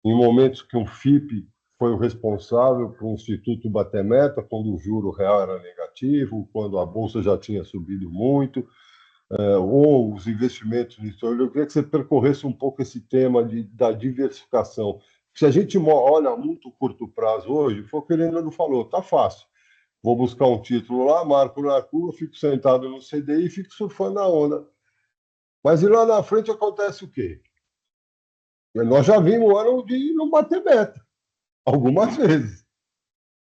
em momentos que um FIP foi o responsável por um instituto bater meta, quando o juro real era negativo, quando a bolsa já tinha subido muito, ou os investimentos no exterior. Eu queria que você percorresse um pouco esse tema da diversificação. Se a gente olha muito curto prazo hoje, foi o que o Leandro falou, está fácil. Vou buscar um título lá, marco na curva, fico sentado no CDI e fico surfando a onda. Mas e lá na frente acontece o quê? Nós já vimos o ano de não bater meta, algumas vezes.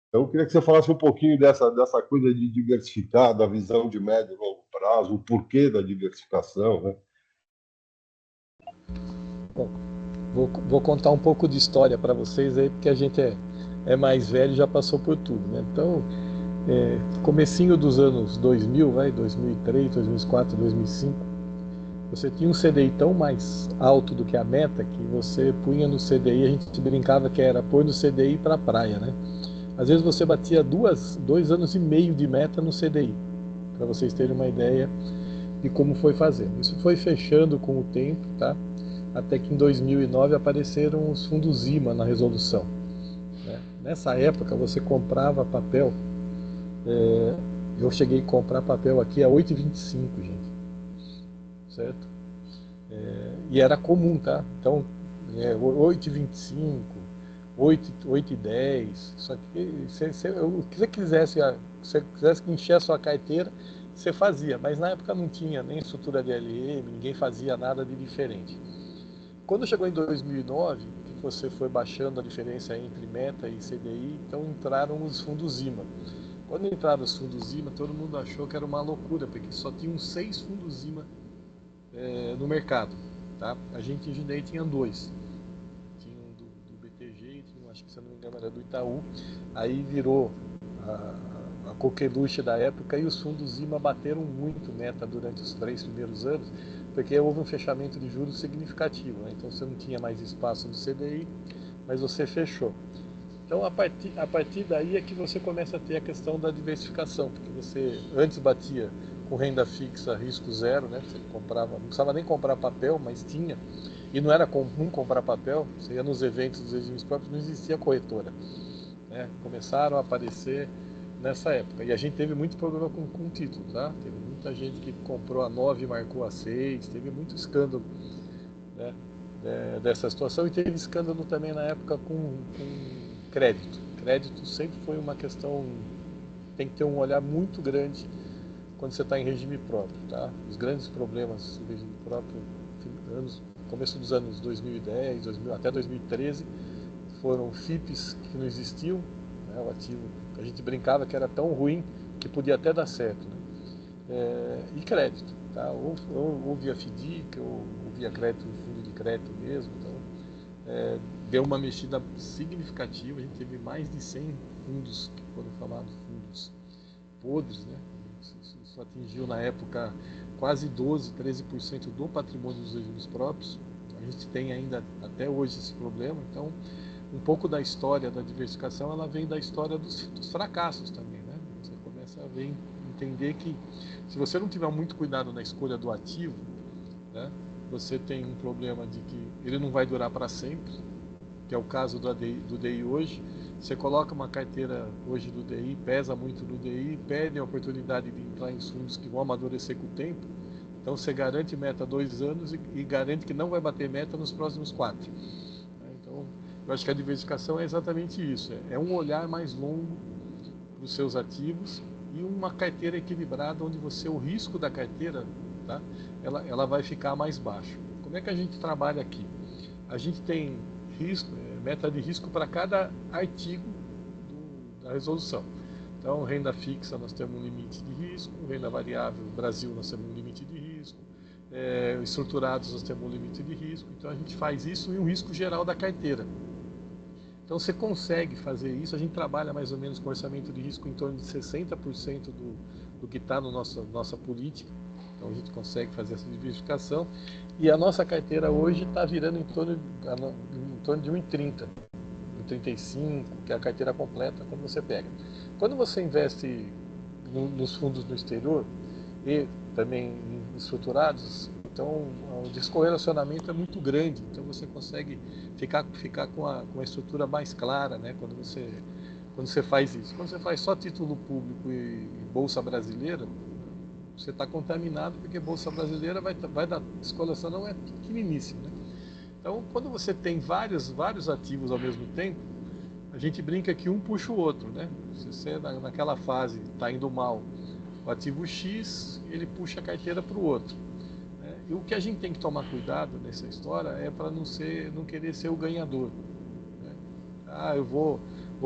Então, eu queria que você falasse um pouquinho dessa coisa de diversificar, da visão de médio e longo prazo, o porquê da diversificação, né? Bom, vou contar um pouco de história para vocês aí, porque a gente é mais velho e já passou por tudo, né? Então, comecinho dos anos 2000, 2003, 2004, 2005, você tinha um CDI tão mais alto do que a meta que você punha no CDI, a gente brincava que era pôr no CDI para a praia, né? Às vezes você batia 2 anos e meio de meta no CDI, para vocês terem uma ideia de como foi fazendo. Isso foi fechando com o tempo, tá? Até que em 2009 apareceram os fundos IMA na resolução, né? Nessa época você comprava papel, eu cheguei a comprar papel aqui a 8,25, gente, certo? E era comum, tá? Então, 8,25, 8,10, só que o que você quisesse, se você quisesse encher a sua carteira, você fazia, mas na época não tinha nem estrutura de LM, ninguém fazia nada de diferente. Quando chegou em 2009, que você foi baixando a diferença entre meta e CDI, então entraram os fundos IMA. Quando entraram os fundos IMA, todo mundo achou que era uma loucura, porque só tinham 6 fundos IMA no mercado. Tá? A gente daí tinha 2. Tinha um do BTG e tinha, acho que se não me engano era do Itaú. Aí virou a coqueluche da época e os fundos IMA bateram muito meta durante os 3 primeiros anos, porque houve um fechamento de juros significativo, né? Então você não tinha mais espaço no CDI, mas você fechou. Então a partir daí é que você começa a ter a questão da diversificação, porque você antes batia com renda fixa risco zero, né? Você comprava, não precisava nem comprar papel, mas tinha, e não era comum comprar papel, você ia nos eventos dos regimes próprios, não existia corretora, né? Começaram a aparecer nessa época, e a gente teve muito problema com título, tá? Teve muita gente que comprou a 9 e marcou a 6, teve muito escândalo, né, dessa situação, e teve escândalo também na época com crédito. Crédito sempre foi uma questão, tem que ter um olhar muito grande quando você está em regime próprio, tá? Os grandes problemas do regime próprio, começo dos anos 2010, até 2013, foram FIPs que não existiam, né? O ativo que a gente brincava que era tão ruim que podia até dar certo, né? E crédito, tá? Ou via FDIC, ou via crédito, fundo de crédito mesmo. Então, deu uma mexida significativa. A gente teve mais de 100 fundos que foram chamados fundos podres, né? Isso atingiu na época quase 12, 13% do patrimônio dos regimes próprios. A gente tem ainda até hoje esse problema. Então, um pouco da história da diversificação, ela vem da história dos fracassos também, né? Você começa a entender que se você não tiver muito cuidado na escolha do ativo, né, você tem um problema de que ele não vai durar para sempre, que é o caso do DI hoje. Você coloca uma carteira hoje do DI, pesa muito no DI, perde a oportunidade de entrar em fundos que vão amadurecer com o tempo. Então você garante meta 2 anos e garante que não vai bater meta nos próximos 4. Então, eu acho que a diversificação é exatamente isso. É um olhar mais longo para os seus ativos e uma carteira equilibrada, onde o risco da carteira, tá, ela vai ficar mais baixo. Como é que a gente trabalha aqui? A gente tem meta de risco para cada artigo da resolução. Então, renda fixa nós temos um limite de risco, renda variável, Brasil nós temos um limite de risco, estruturados nós temos um limite de risco. Então a gente faz isso e um risco geral da carteira. Então você consegue fazer isso. A gente trabalha mais ou menos com orçamento de risco em torno de 60% do que está na nossa política. Então a gente consegue fazer essa diversificação. E a nossa carteira hoje está virando em torno de 1,30, 1,35, que é a carteira completa quando você pega. Quando você investe nos fundos no exterior e também em estruturados, então o descorrelacionamento é muito grande, então você consegue ficar com a estrutura mais clara, né, quando você faz isso. Quando você faz só título público e bolsa brasileira, você está contaminado, porque bolsa brasileira vai dar descorrelação, não é pequeniníssimo, né? Então, quando você tem vários ativos ao mesmo tempo, a gente brinca que um puxa o outro, né? Se você naquela fase está indo mal, o ativo X, ele puxa a carteira para o outro, né? E o que a gente tem que tomar cuidado nessa história é para não querer ser o ganhador, né? Eu vou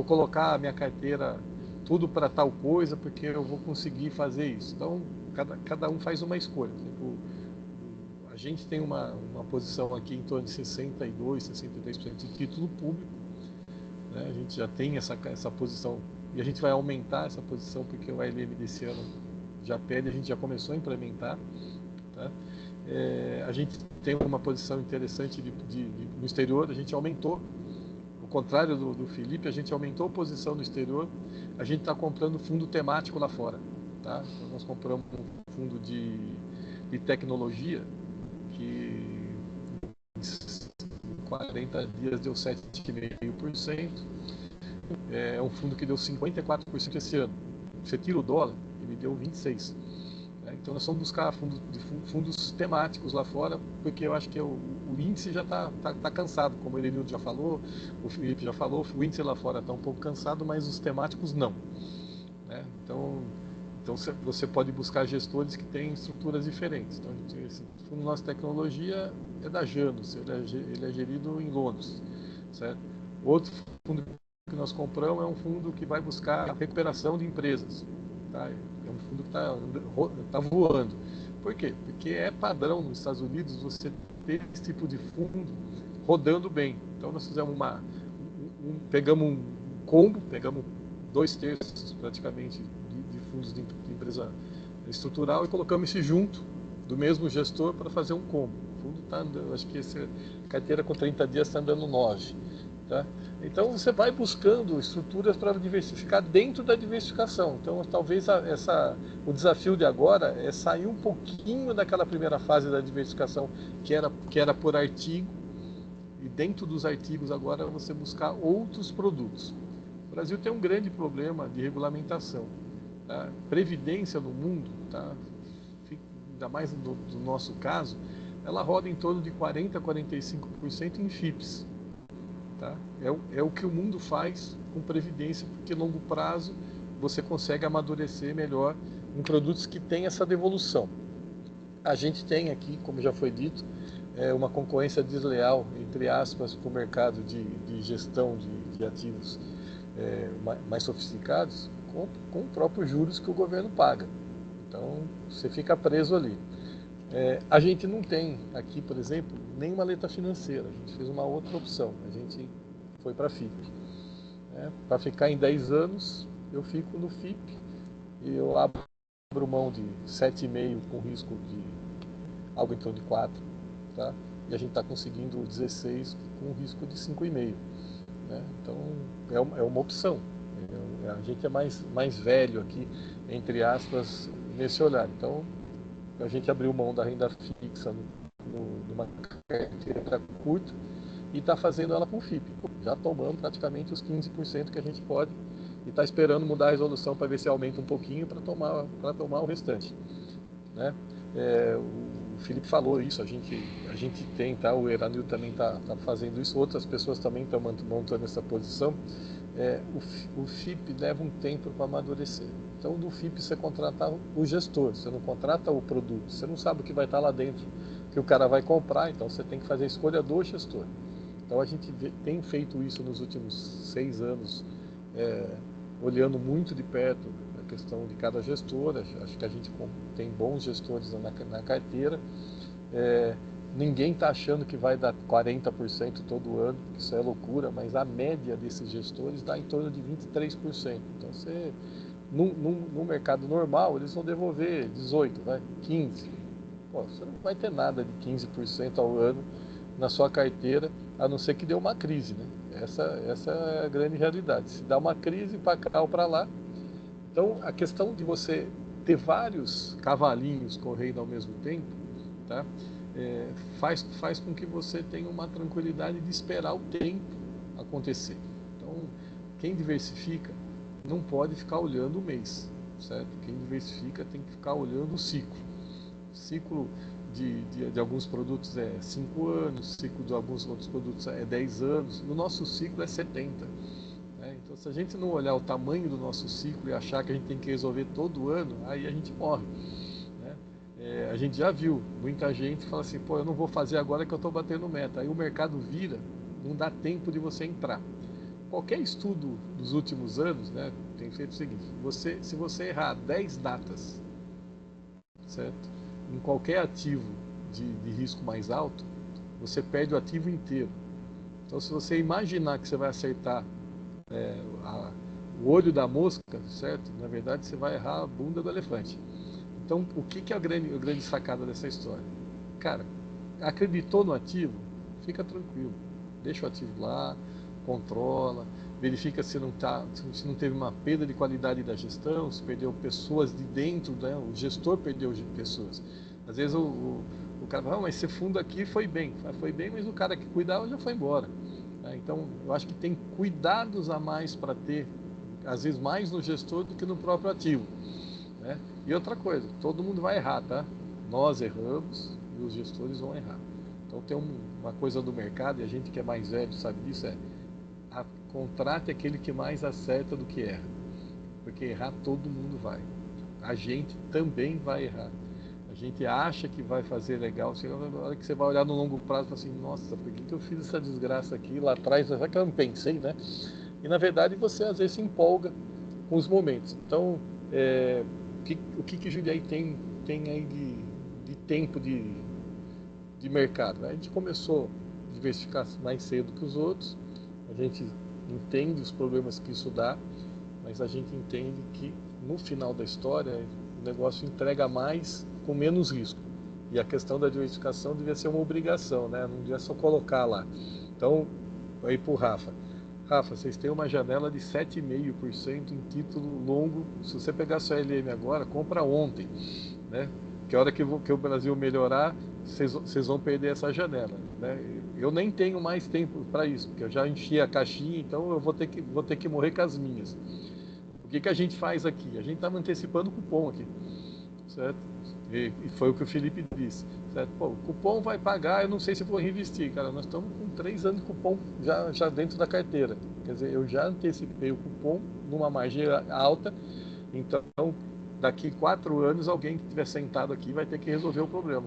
colocar a minha carteira tudo para tal coisa porque eu vou conseguir fazer isso. Então, cada um faz uma escolha. A gente tem uma posição aqui em torno de 62, 63% de título público, né? A gente já tem essa posição e a gente vai aumentar essa posição porque o ALM desse ano já pede, a gente já começou a implementar, tá? A gente tem uma posição interessante no exterior, a gente aumentou, ao contrário do Felipe, a gente aumentou a posição no exterior, a gente está comprando fundo temático lá fora, tá? Então nós compramos um fundo de tecnologia que em 40 dias deu 7,5%. é um fundo que deu 54% esse ano. Você tira o dólar, ele deu 26%. Então nós vamos buscar fundos temáticos lá fora, porque eu acho que o índice já está cansado, como o Elenildo já falou, o Felipe já falou, o índice lá fora está um pouco cansado, mas os temáticos não. Então você pode buscar gestores que têm estruturas diferentes. Então, esse fundo Nossa Tecnologia é da Janus, ele é gerido em Londres, certo? Outro fundo que nós compramos é um fundo que vai buscar a recuperação de empresas. Tá? É um fundo que está voando. Por quê? Porque é padrão nos Estados Unidos você ter esse tipo de fundo rodando bem. Então nós fizemos pegamos um combo, pegamos 2/3 praticamente de fundos de empresa estrutural e colocamos esse junto do mesmo gestor para fazer um combo. O fundo está andando, acho que essa carteira com 30 dias está andando 9. Tá? Então você vai buscando estruturas para diversificar dentro da diversificação. Então talvez o desafio de agora é sair um pouquinho daquela primeira fase da diversificação que era por artigo, e dentro dos artigos agora você buscar outros produtos. O Brasil tem um grande problema de regulamentação. Tá? Previdência no mundo, tá? Ainda mais no nosso caso, ela roda em torno de 40% a 45% em FIPS. Tá? É o que o mundo faz com previdência, porque a longo prazo você consegue amadurecer melhor em produtos que têm essa devolução. A gente tem aqui, como já foi dito, uma concorrência desleal, entre aspas, para o mercado de gestão de ativos mais sofisticados, com o próprio juros que o governo paga. Então você fica preso ali. A gente não tem aqui, por exemplo, nenhuma letra financeira. A gente fez uma outra opção. A gente foi para a FIP. Para ficar em 10 anos, eu fico no FIP e eu abro mão de 7,5 com risco de algo em torno de 4. Tá? E a gente está conseguindo 16 com risco de 5,5. Então é uma opção. A gente é mais velho aqui, entre aspas, nesse olhar. Então a gente abriu mão da renda fixa numa carteira curta e está fazendo ela com FIP. Já tomando praticamente os 15% que a gente pode e está esperando mudar a resolução para ver se aumenta um pouquinho para tomar o restante. O Felipe falou isso, a gente tem, tá? O Eranil também está fazendo isso, outras pessoas também estão montando essa posição. O FIP leva um tempo para amadurecer. Então, do FIP você contrata o gestor, você não contrata o produto, você não sabe o que vai estar lá dentro, que o cara vai comprar, então você tem que fazer a escolha do gestor. Então, a gente tem feito isso nos últimos 6 anos, olhando muito de perto a questão de cada gestor. Acho que a gente tem bons gestores na carteira. Ninguém está achando que vai dar 40% todo ano, isso é loucura, mas a média desses gestores dá em torno de 23%. Então, no mercado normal, eles vão devolver 18%, 15%. Você não vai ter nada de 15% ao ano na sua carteira, a não ser que dê uma crise. Essa é a grande realidade. Se dá uma crise para cá ou para lá. Então, a questão de você ter vários cavalinhos correndo ao mesmo tempo, tá? Faz com que você tenha uma tranquilidade de esperar o tempo acontecer. Então, quem diversifica não pode ficar olhando o mês, certo? Quem diversifica tem que ficar olhando o ciclo. O ciclo de alguns produtos é 5 anos, o ciclo de alguns outros produtos é 10 anos, no nosso ciclo é 70. Então, se a gente não olhar o tamanho do nosso ciclo e achar que a gente tem que resolver todo ano, aí a gente morre. A gente já viu muita gente fala assim, eu não vou fazer agora que eu estou batendo meta. Aí o mercado vira, não dá tempo de você entrar. Qualquer estudo dos últimos anos, tem feito o seguinte: se você errar 10 datas, certo? Em qualquer ativo de risco mais alto, você perde o ativo inteiro. Então, se você imaginar que você vai acertar o olho da mosca, certo? Na verdade, você vai errar a bunda do elefante. Então, o que é a grande sacada dessa história? Cara, acreditou no ativo? Fica tranquilo. Deixa o ativo lá, controla, verifica se não teve uma perda de qualidade da gestão, se perdeu pessoas de dentro, o gestor perdeu pessoas. Às vezes o cara fala, mas esse fundo aqui foi bem, mas o cara que cuidava já foi embora. Né? Então, eu acho que tem cuidados a mais para ter, às vezes mais no gestor do que no próprio ativo. Né? E outra coisa, todo mundo vai errar, tá? Nós erramos e os gestores vão errar. Então tem uma coisa do mercado, e a gente que é mais velho sabe disso, contrate aquele que mais acerta do que erra. Porque errar todo mundo vai. A gente também vai errar. A gente acha que vai fazer legal, chega na hora que você vai olhar no longo prazo e fala assim, nossa, por que eu fiz essa desgraça aqui lá atrás? Será que eu não pensei, né? E na verdade você às vezes se empolga com os momentos. Então, o que Jundiaí tem aí de tempo de mercado? Né? A gente começou a diversificar mais cedo que os outros, a gente entende os problemas que isso dá, mas a gente entende que no final da história o negócio entrega mais com menos risco. E a questão da diversificação devia ser uma obrigação, né? Não devia só colocar lá. Então, aí para o Rafa. Rafa, vocês têm uma janela de 7,5% em título longo. Se você pegar sua LM agora, compra ontem, né? Que a hora que o Brasil melhorar, vocês vão perder essa janela, né? Eu nem tenho mais tempo para isso, porque eu já enchi a caixinha, então eu vou ter que morrer com as minhas. O que a gente faz aqui? A gente está antecipando o cupom aqui, certo? E foi o que o Felipe disse, certo? Pô, o cupom vai pagar, eu não sei se vou reinvestir, cara. Nós estamos com 3 anos de cupom já dentro da carteira. Quer dizer, eu já antecipei o cupom numa margem alta, então daqui 4 anos alguém que estiver sentado aqui vai ter que resolver o problema.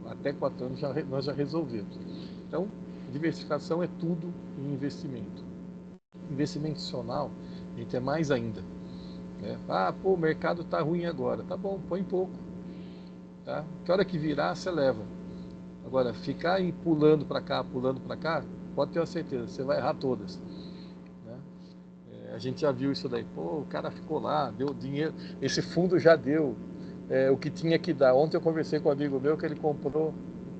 Até 4 anos nós já resolvemos. Então, diversificação é tudo em investimento. Investimento institucional, a gente é mais ainda. Né? Pô, o mercado está ruim agora. Tá bom, põe pouco. Tá? Que hora que virar, você leva. Agora, ficar pulando para cá, pode ter uma certeza, você vai errar todas. Né? A gente já viu isso daí. Pô, o cara ficou lá, deu dinheiro. Esse fundo já deu o que tinha que dar. Ontem eu conversei com um amigo meu que ele comprou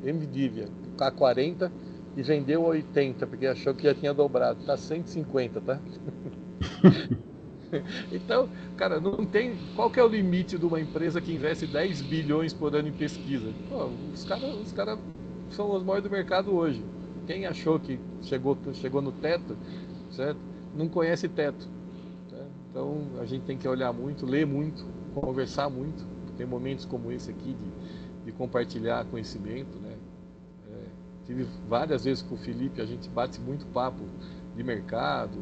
Nvidia a 40 e vendeu a 80, porque achou que já tinha dobrado. Tá 150, tá? Então, cara, não tem. Qual que é o limite de uma empresa que investe 10 bilhões por ano em pesquisa? Pô, os caras são os maiores do mercado hoje. Quem achou que chegou no teto, certo? Não conhece teto. Tá? Então, a gente tem que olhar muito, ler muito, conversar muito. Tem momentos como esse aqui de compartilhar conhecimento, né? Tive várias vezes com o Felipe, a gente bate muito papo de mercado,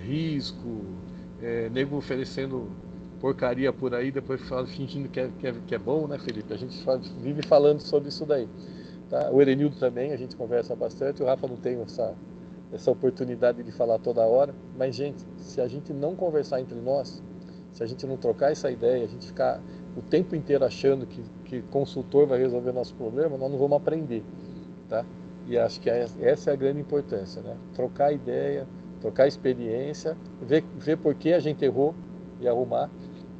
risco, nego oferecendo porcaria por aí, depois fingindo que é bom, né, Felipe? A gente vive falando sobre isso daí. Tá? O Erenildo também, a gente conversa bastante, o Rafa não tem essa oportunidade de falar toda hora, mas, gente, se a gente não conversar entre nós, se a gente não trocar essa ideia, a gente ficar o tempo inteiro achando que consultor vai resolver nosso problema, nós não vamos aprender. Tá? E acho que essa é a grande importância, né? Trocar ideia, trocar experiência, ver por que a gente errou e arrumar.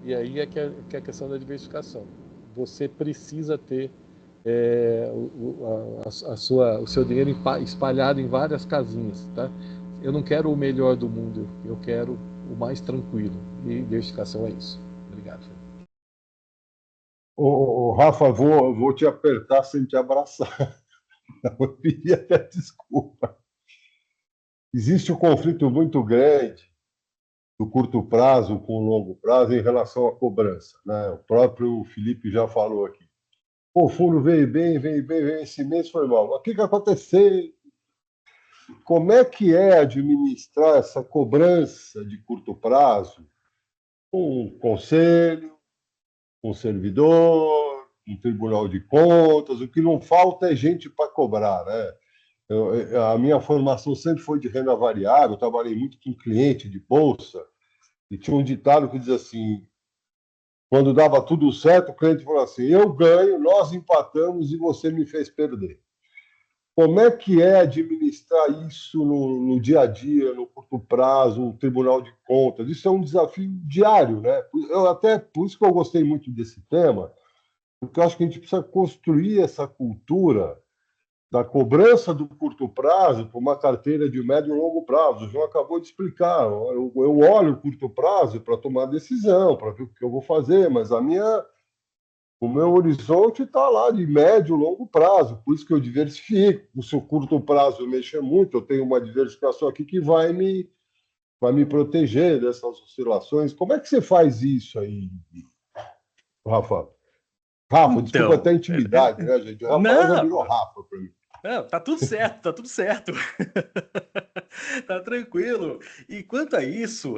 E aí é que é a questão da diversificação. Você precisa ter o seu dinheiro espalhado em várias casinhas, tá? Eu não quero o melhor do mundo, eu quero o mais tranquilo. E diversificação é isso. Obrigado. Rafa, vou te apertar sem te abraçar. Eu pedi até desculpa. Existe um conflito muito grande do curto prazo com o longo prazo em relação à cobrança, né? O próprio Felipe já falou aqui. Pô, o fundo veio bem, esse mês foi mal. Mas o que aconteceu? Como é que é administrar essa cobrança de curto prazo com um conselho, com um servidor, um tribunal de contas? O que não falta é gente para cobrar, né? A minha formação sempre foi de renda variável, eu trabalhei muito com cliente de bolsa, e tinha um ditado que diz assim, quando dava tudo certo, o cliente falou assim, eu ganho, nós empatamos e você me fez perder. Como é que é administrar isso no dia a dia, no curto prazo, no tribunal de contas? Isso é um desafio diário, né? Por isso que eu gostei muito desse tema, porque eu acho que a gente precisa construir essa cultura da cobrança do curto prazo para uma carteira de médio e longo prazo. O João acabou de explicar. Eu olho o curto prazo para tomar decisão, para ver o que eu vou fazer, mas O meu horizonte está lá de médio e longo prazo, por isso que eu diversifico. Se o curto prazo mexer muito, eu tenho uma diversificação aqui que vai me proteger dessas oscilações. Como é que você faz isso aí, Rafa? Rafa, desculpa até Então, a intimidade, né, gente? O Rafael já não, virou Rafa para mim. não, tá tudo certo, tá tudo certo. Tá tranquilo. E quanto a isso,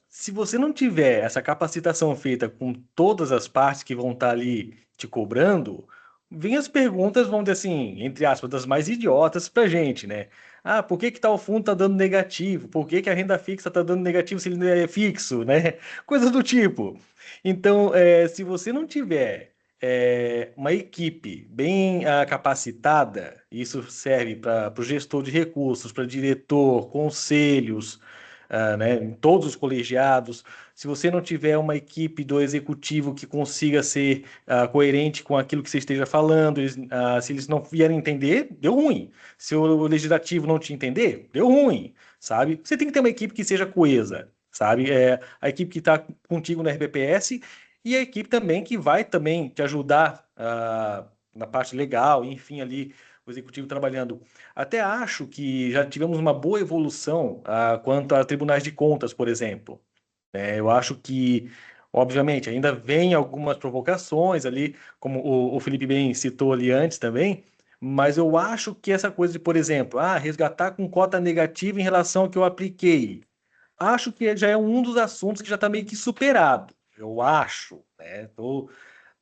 se você não tiver essa capacitação feita com todas as partes que vão estar ali te cobrando, vem as perguntas, vamos dizer assim, entre aspas, das mais idiotas pra gente, né? Ah, por que que tal fundo tá dando negativo? Por que que a renda fixa tá dando negativo se ele não é fixo, né? Coisas do tipo. Então, se você não tiver uma equipe bem capacitada, isso serve para o gestor de recursos, para diretor, conselhos, né, em todos os colegiados. Se você não tiver uma equipe do executivo que consiga ser coerente com aquilo que você esteja falando, se eles não vierem entender, deu ruim. Se o legislativo não te entender, deu ruim, sabe? Você tem que ter uma equipe que seja coesa, sabe? A equipe que está contigo no RBPS e a equipe também que vai também te ajudar na parte legal, enfim, ali o executivo trabalhando. Até acho que já tivemos uma boa evolução quanto a tribunais de contas, por exemplo. Eu acho que, obviamente, ainda vem algumas provocações ali, como o Felipe bem citou ali antes também, mas eu acho que essa coisa de, por exemplo, resgatar com cota negativa em relação ao que eu apliquei, acho que já é um dos assuntos que já está meio que superado. Eu acho, né?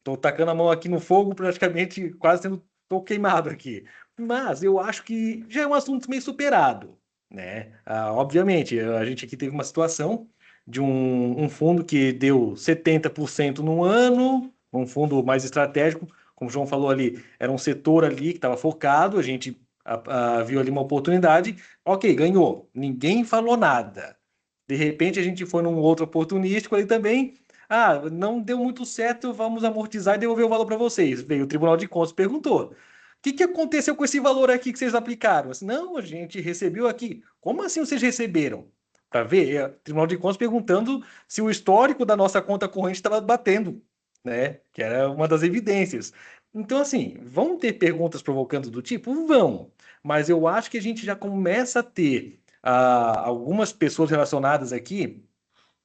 Tô tacando a mão aqui no fogo, praticamente quase sendo tô queimado aqui. Mas eu acho que já é um assunto meio superado, né? Obviamente, a gente aqui teve uma situação de um fundo que deu 70% no ano, um fundo mais estratégico, como o João falou ali, era um setor ali que estava focado, a gente viu ali uma oportunidade, ok, ganhou, ninguém falou nada. De repente a gente foi num outro oportunístico ali também. Não deu muito certo, vamos amortizar e devolver o valor para vocês. Veio o Tribunal de Contas e perguntou: o que que aconteceu com esse valor aqui que vocês aplicaram? Assim, não, a gente recebeu aqui. Como assim vocês receberam? Para ver, o Tribunal de Contas perguntando se o histórico da nossa conta corrente estava batendo, né? Que era uma das evidências. Então, assim, vão ter perguntas provocando do tipo? Vão. Mas eu acho que a gente já começa a ter algumas pessoas relacionadas aqui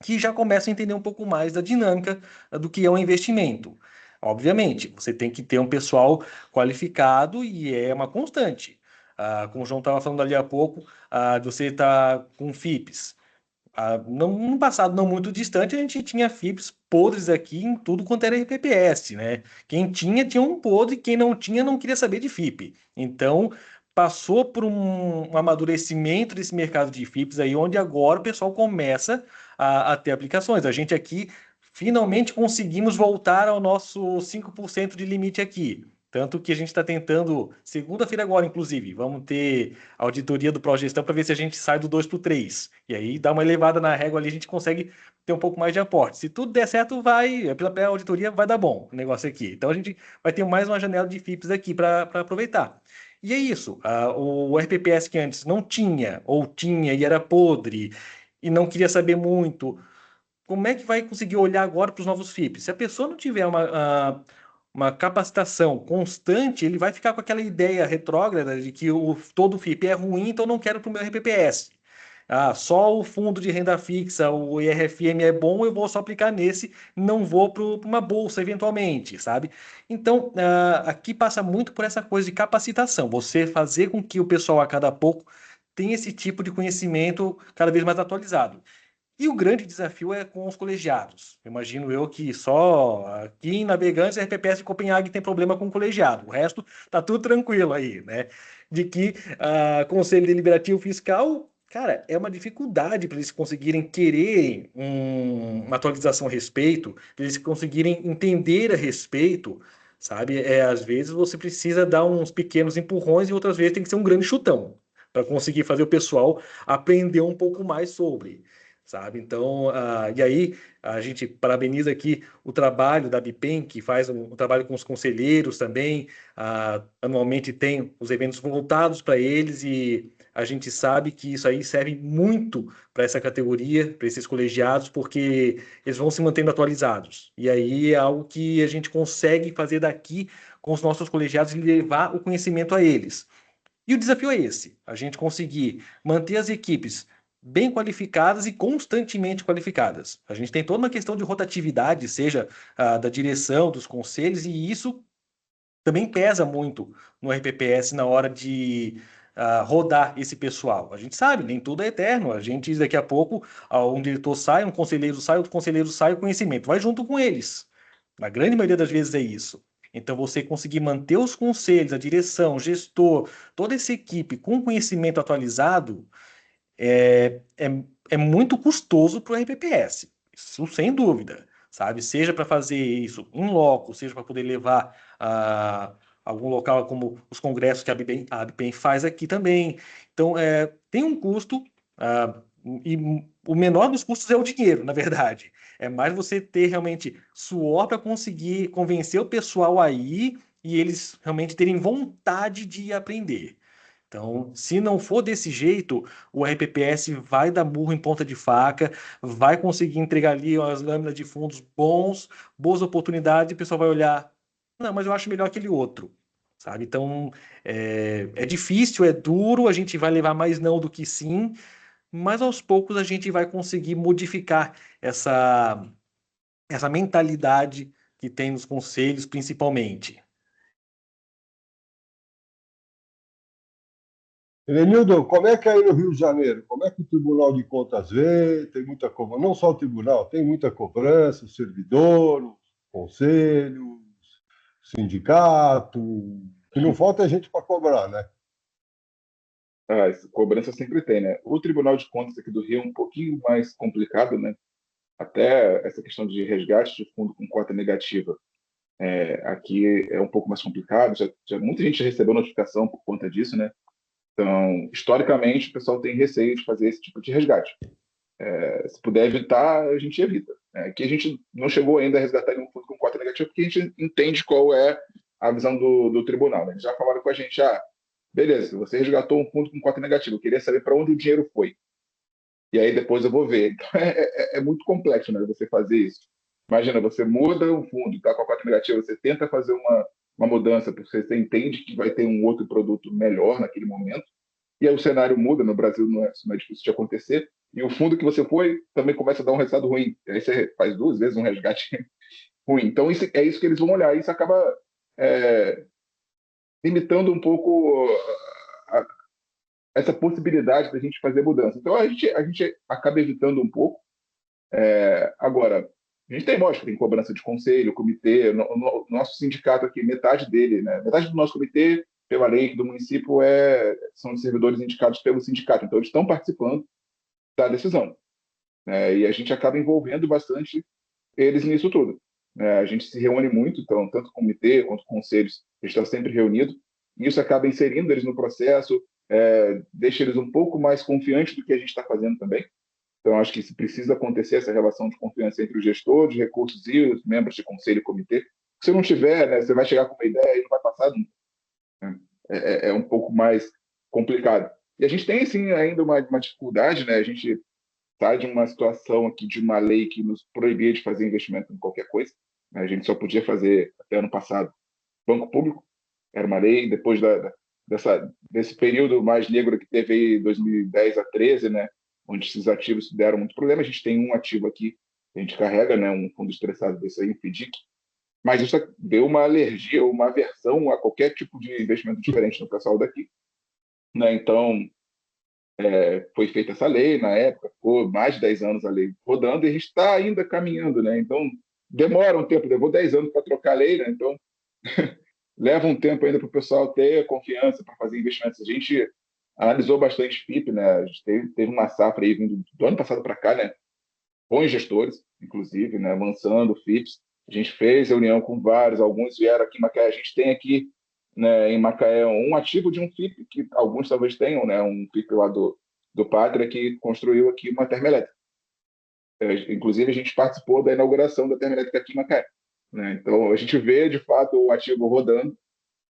que já começam a entender um pouco mais da dinâmica do que é um investimento. Obviamente, você tem que ter um pessoal qualificado e é uma constante. Como o João estava falando ali há pouco, de você estar com FIPS. No passado não muito distante, a gente tinha FIPS podres aqui em tudo quanto era RPPS, né? Quem tinha, tinha um podre, quem não tinha, não queria saber de FIP. Então, passou por um amadurecimento desse mercado de FIPS aí, onde agora o pessoal começa a ter aplicações. A gente aqui finalmente conseguimos voltar ao nosso 5% de limite aqui. Tanto que a gente está tentando, segunda-feira agora, inclusive, vamos ter auditoria do Progestão para ver se a gente sai do 2 para o 3. E aí dá uma elevada na régua ali, a gente consegue ter um pouco mais de aporte. Se tudo der certo, pela auditoria vai dar bom o negócio aqui. Então a gente vai ter mais uma janela de FIPS aqui para aproveitar. E é isso. O RPPS que antes não tinha, ou tinha e era podre, e não queria saber muito, como é que vai conseguir olhar agora para os novos FIPs? Se a pessoa não tiver uma capacitação constante, ele vai ficar com aquela ideia retrógrada de que todo FIP é ruim, então não quero para o meu RPPS. Só o fundo de renda fixa, o IRFM é bom, eu vou só aplicar nesse, não vou para uma bolsa eventualmente, sabe? Então, aqui passa muito por essa coisa de capacitação, você fazer com que o pessoal a cada pouco tenha esse tipo de conhecimento cada vez mais atualizado. E o grande desafio é com os colegiados. Imagino eu que só aqui em Navegantes, a RPPS de Copenhague tem problema com o colegiado. O resto tá tudo tranquilo aí, né? De que Conselho Deliberativo Fiscal, cara, é uma dificuldade para eles conseguirem querer uma atualização a respeito, para eles conseguirem entender a respeito, sabe? Às vezes você precisa dar uns pequenos empurrões e outras vezes tem que ser um grande chutão para conseguir fazer o pessoal aprender um pouco mais sobre. sabe? Então, e aí a gente parabeniza aqui o trabalho da BIPEM, que faz um trabalho com os conselheiros também. Anualmente tem os eventos voltados para eles e a gente sabe que isso aí serve muito para essa categoria, para esses colegiados, porque eles vão se mantendo atualizados. E aí é algo que a gente consegue fazer daqui com os nossos colegiados e levar o conhecimento a eles. E o desafio é esse: a gente conseguir manter as equipes bem qualificadas e constantemente qualificadas. A gente tem toda uma questão de rotatividade, seja da direção, dos conselhos, e isso também pesa muito no RPPS na hora de rodar esse pessoal. A gente sabe, nem tudo é eterno. A gente, daqui a pouco, um diretor sai, um conselheiro sai, outro conselheiro sai, o conhecimento vai junto com eles. Na grande maioria das vezes é isso. Então, você conseguir manter os conselhos, a direção, o gestor, toda essa equipe com conhecimento atualizado é muito custoso para o RPPS. Isso sem dúvida, sabe? Seja para fazer isso em loco, seja para poder levar a algum local como os congressos que a ABPEM faz aqui também. Então, tem um custo, e o menor dos custos é o dinheiro, na verdade. É mais você ter realmente suor para conseguir convencer o pessoal aí e eles realmente terem vontade de aprender. Então, se não for desse jeito, o RPPS vai dar murro em ponta de faca, vai conseguir entregar ali as lâminas de fundos bons, boas oportunidades, e o pessoal vai olhar, não, mas eu acho melhor aquele outro, sabe? Então, é difícil, é duro, a gente vai levar mais não do que sim, mas aos poucos a gente vai conseguir modificar essa mentalidade que tem nos conselhos, principalmente. Elenildo, como é que é aí no Rio de Janeiro? Como é que o Tribunal de Contas vê? Tem muita cobrança, não só o tribunal, tem muita cobrança, o servidor, o conselho, o sindicato, que não falta gente para cobrar, né? Cobrança sempre tem, né? O Tribunal de Contas aqui do Rio é um pouquinho mais complicado, né? Até essa questão de resgate de fundo com cota negativa. Aqui é um pouco mais complicado, muita gente já recebeu notificação por conta disso, né? Então, historicamente, o pessoal tem receio de fazer esse tipo de resgate. Se puder evitar, a gente evita. Aqui a gente não chegou ainda a resgatar nenhum fundo com cota negativa, porque a gente entende qual é a visão do tribunal, né? Eles já falaram com a gente, beleza, você resgatou um fundo com cota negativa, eu queria saber para onde o dinheiro foi. E aí depois eu vou ver. Então, é muito complexo, né, você fazer isso. Imagina, você muda um fundo, está com a cota negativa, você tenta fazer uma mudança, porque você entende que vai ter um outro produto melhor naquele momento, e aí o cenário muda, no Brasil isso não é difícil de acontecer, e o fundo que você foi também começa a dar um resultado ruim. Aí você faz 2 vezes um resgate ruim. Então, é isso que eles vão olhar. Isso acaba limitando um pouco essa possibilidade da gente fazer mudança. Então, a gente acaba evitando um pouco. Agora, a gente tem, lógico, tem cobrança de conselho, comitê, nosso sindicato aqui, metade dele, né? Metade do nosso comitê, pela lei do município, são servidores indicados pelo sindicato. Então, eles estão participando da decisão. E a gente acaba envolvendo bastante eles nisso tudo. A gente se reúne muito, então, tanto comitê quanto conselhos, a gente está sempre reunido, e isso acaba inserindo eles no processo, deixa eles um pouco mais confiantes do que a gente está fazendo também. Então, acho que se precisa acontecer essa relação de confiança entre o gestor de recursos e os membros de conselho e comitê. Se não tiver, né, você vai chegar com uma ideia e não vai passar nunca. É um pouco mais complicado. E a gente tem, sim, ainda uma dificuldade, né? A gente está de uma situação aqui de uma lei que nos proibia de fazer investimento em qualquer coisa. A gente só podia fazer, até ano passado, banco público. Era uma lei, depois desse período mais negro que teve aí 2010 a 13, né? Onde esses ativos deram muito problema. A gente tem um ativo aqui, a gente carrega, né? Um fundo estressado desse aí, um FDIC, mas isso deu uma alergia, uma aversão a qualquer tipo de investimento diferente no pessoal daqui, né? Então, foi feita essa lei na época, ficou mais de 10 anos a lei rodando, e a gente está ainda caminhando, né? Então, demora um tempo, levou 10 anos para trocar a lei, né? Então, leva um tempo ainda para o pessoal ter confiança para fazer investimentos. A gente analisou bastante FIP, né? A gente teve uma safra aí vindo do ano passado para cá, né? Bons gestores, inclusive, né? Lançando FIPs. A gente fez reunião com vários, alguns vieram aqui em Macaé. A gente tem aqui, né, em Macaé um ativo de um FIP, que alguns talvez tenham, né? Um FIP lá do Pátria, que construiu aqui uma termoelétrica. Inclusive, a gente participou da inauguração da termoelétrica aqui em Macaé, né? Então, a gente vê, de fato, o ativo rodando,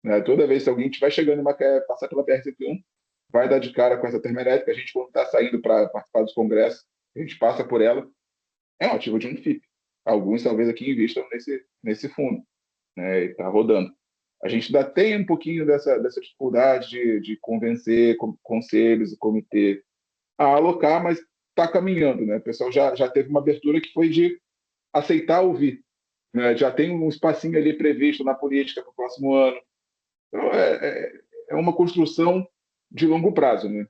né? Toda vez que alguém estiver chegando em Macaé, passar pela BR-101, vai dar de cara com essa termoelétrica. A gente, quando está saindo para participar dos congressos, a gente passa por ela. É um ativo de um FIP. Alguns, talvez, aqui investam nesse fundo, né? E está rodando. A gente ainda tem um pouquinho dessa dificuldade de convencer conselhos e comitê a alocar, mas está caminhando, né? O pessoal já teve uma abertura que foi de aceitar ouvir, né? Já tem um espacinho ali previsto na política para o próximo ano. Então, é uma construção de longo prazo, né? A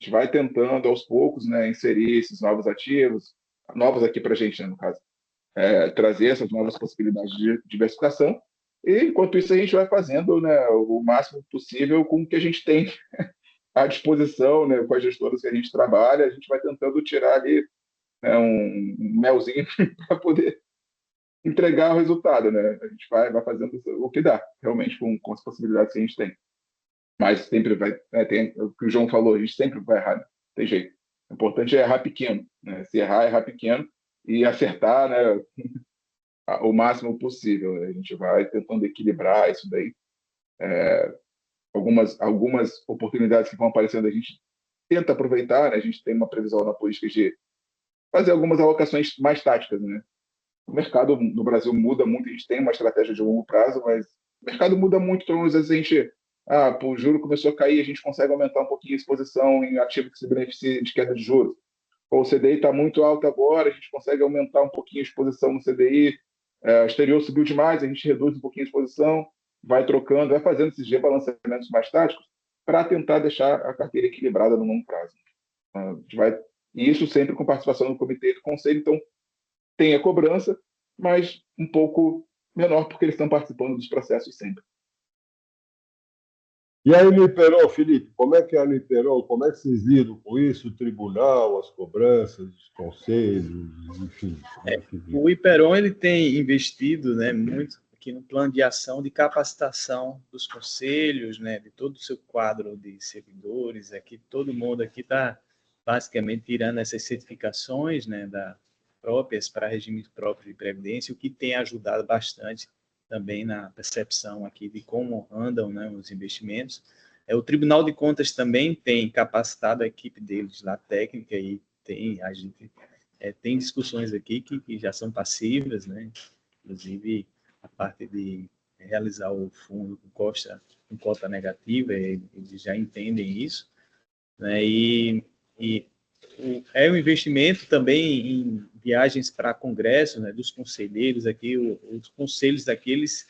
gente vai tentando, aos poucos, né, inserir esses novos ativos, novos aqui para a gente, né, no caso, trazer essas novas possibilidades de diversificação. E, enquanto isso, a gente vai fazendo, né, o máximo possível com o que a gente tem à disposição, né, com as gestoras que a gente trabalha. A gente vai tentando tirar ali, né, um melzinho para poder entregar o resultado, né? A gente vai fazendo o que dá, realmente, com as possibilidades que a gente tem. Mas sempre vai, tem o que o João falou, a gente sempre vai errar, né? Tem jeito. O importante é errar pequeno, né? Se errar pequeno e acertar, né, o máximo possível. A gente vai tentando equilibrar isso daí. Algumas oportunidades que vão aparecendo, a gente tenta aproveitar, né? A gente tem uma previsão na política de fazer algumas alocações mais táticas, né? O mercado no Brasil muda muito, a gente tem uma estratégia de longo prazo, mas o mercado muda muito, então às vezes a gente, o juro começou a cair, a gente consegue aumentar um pouquinho a exposição em ativo que se beneficia de queda de juros. Ou o CDI está muito alto agora, a gente consegue aumentar um pouquinho a exposição no CDI, o exterior subiu demais, a gente reduz um pouquinho a exposição, vai trocando, vai fazendo esses rebalanceamentos mais táticos para tentar deixar a carteira equilibrada no longo prazo. A gente vai, e isso sempre com participação do comitê e do conselho, então tem a cobrança, mas um pouco menor, porque eles estão participando dos processos sempre. E aí, no Iperon, Felipe, como é que é no Iperon? Como é que vocês lidam com isso? O tribunal, as cobranças, os conselhos, enfim. O Iperon ele tem investido, né, muito aqui no plano de ação de capacitação dos conselhos, né, de todo o seu quadro de servidores. Aqui todo mundo aqui está basicamente tirando essas certificações, né, próprias para regime próprio de previdência, o que tem ajudado bastante também na percepção aqui de como andam, né, os investimentos. O Tribunal de Contas também tem capacitado a equipe deles lá técnica e a gente tem discussões aqui que já são passivas, né? Inclusive a parte de realizar o fundo com cota negativa, eles já entendem isso, né? E é um investimento também em viagens para congressos, né, dos conselheiros aqui. Os conselhos daqui, eles